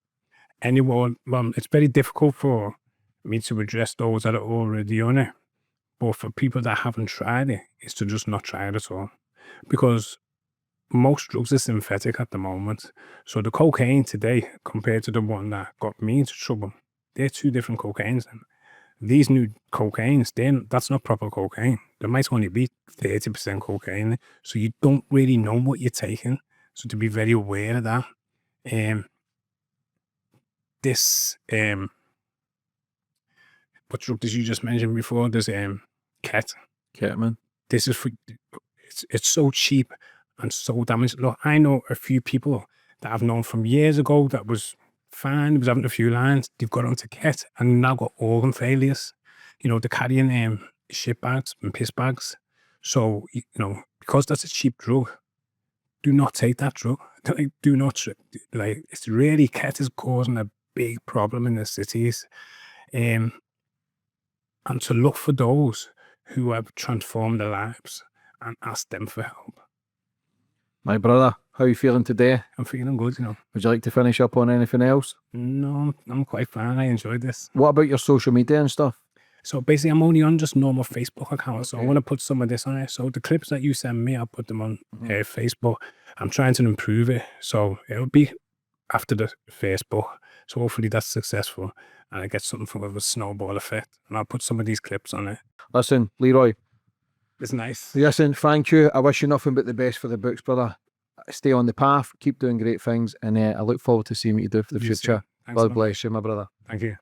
anyone, well, it's very difficult for me to address those that are already on it, but for people that haven't tried it, is to just not try it at all. Because most drugs are synthetic at the moment. So the cocaine today, compared to the one that got me into trouble, they're two different cocaines. And these new cocaines, that's not proper cocaine. There might only be 30% cocaine. So you don't really know what you're taking. So to be very aware of that. What drug did you just mention before? There's ket. Ketamine. This is for, it's so cheap and so damaged. Look, I know a few people that I've known from years ago that was fine, was having a few lines, they've got onto ket and now got organ failures. You know, they're carrying shit bags and piss bags. So, you know, because that's a cheap drug, do not take that drug. Like, do not, like, it's really, ket is causing a big problem in the cities. And to look for those who have transformed their lives and ask them for help. My brother, how are you feeling today? I'm feeling good, you know. Would you like to finish up on anything else? No, I'm quite fine. I enjoyed this. What about your social media and stuff? So basically, I'm only on just normal Facebook accounts. So I Okay. want to put some of this on it. So the clips that you send me, I'll put them on Facebook. I'm trying to improve it. So it'll be after the Facebook. So hopefully that's successful. And I get something from a snowball effect. And I'll put some of these clips on it. Listen, Leroy, It's nice. listen, thank you. I wish you nothing but the best for the books, brother. Stay on the path, keep doing great things, and I look forward to seeing what you do for the You too. future. Thanks a God lot. bless you, my brother. Thank you.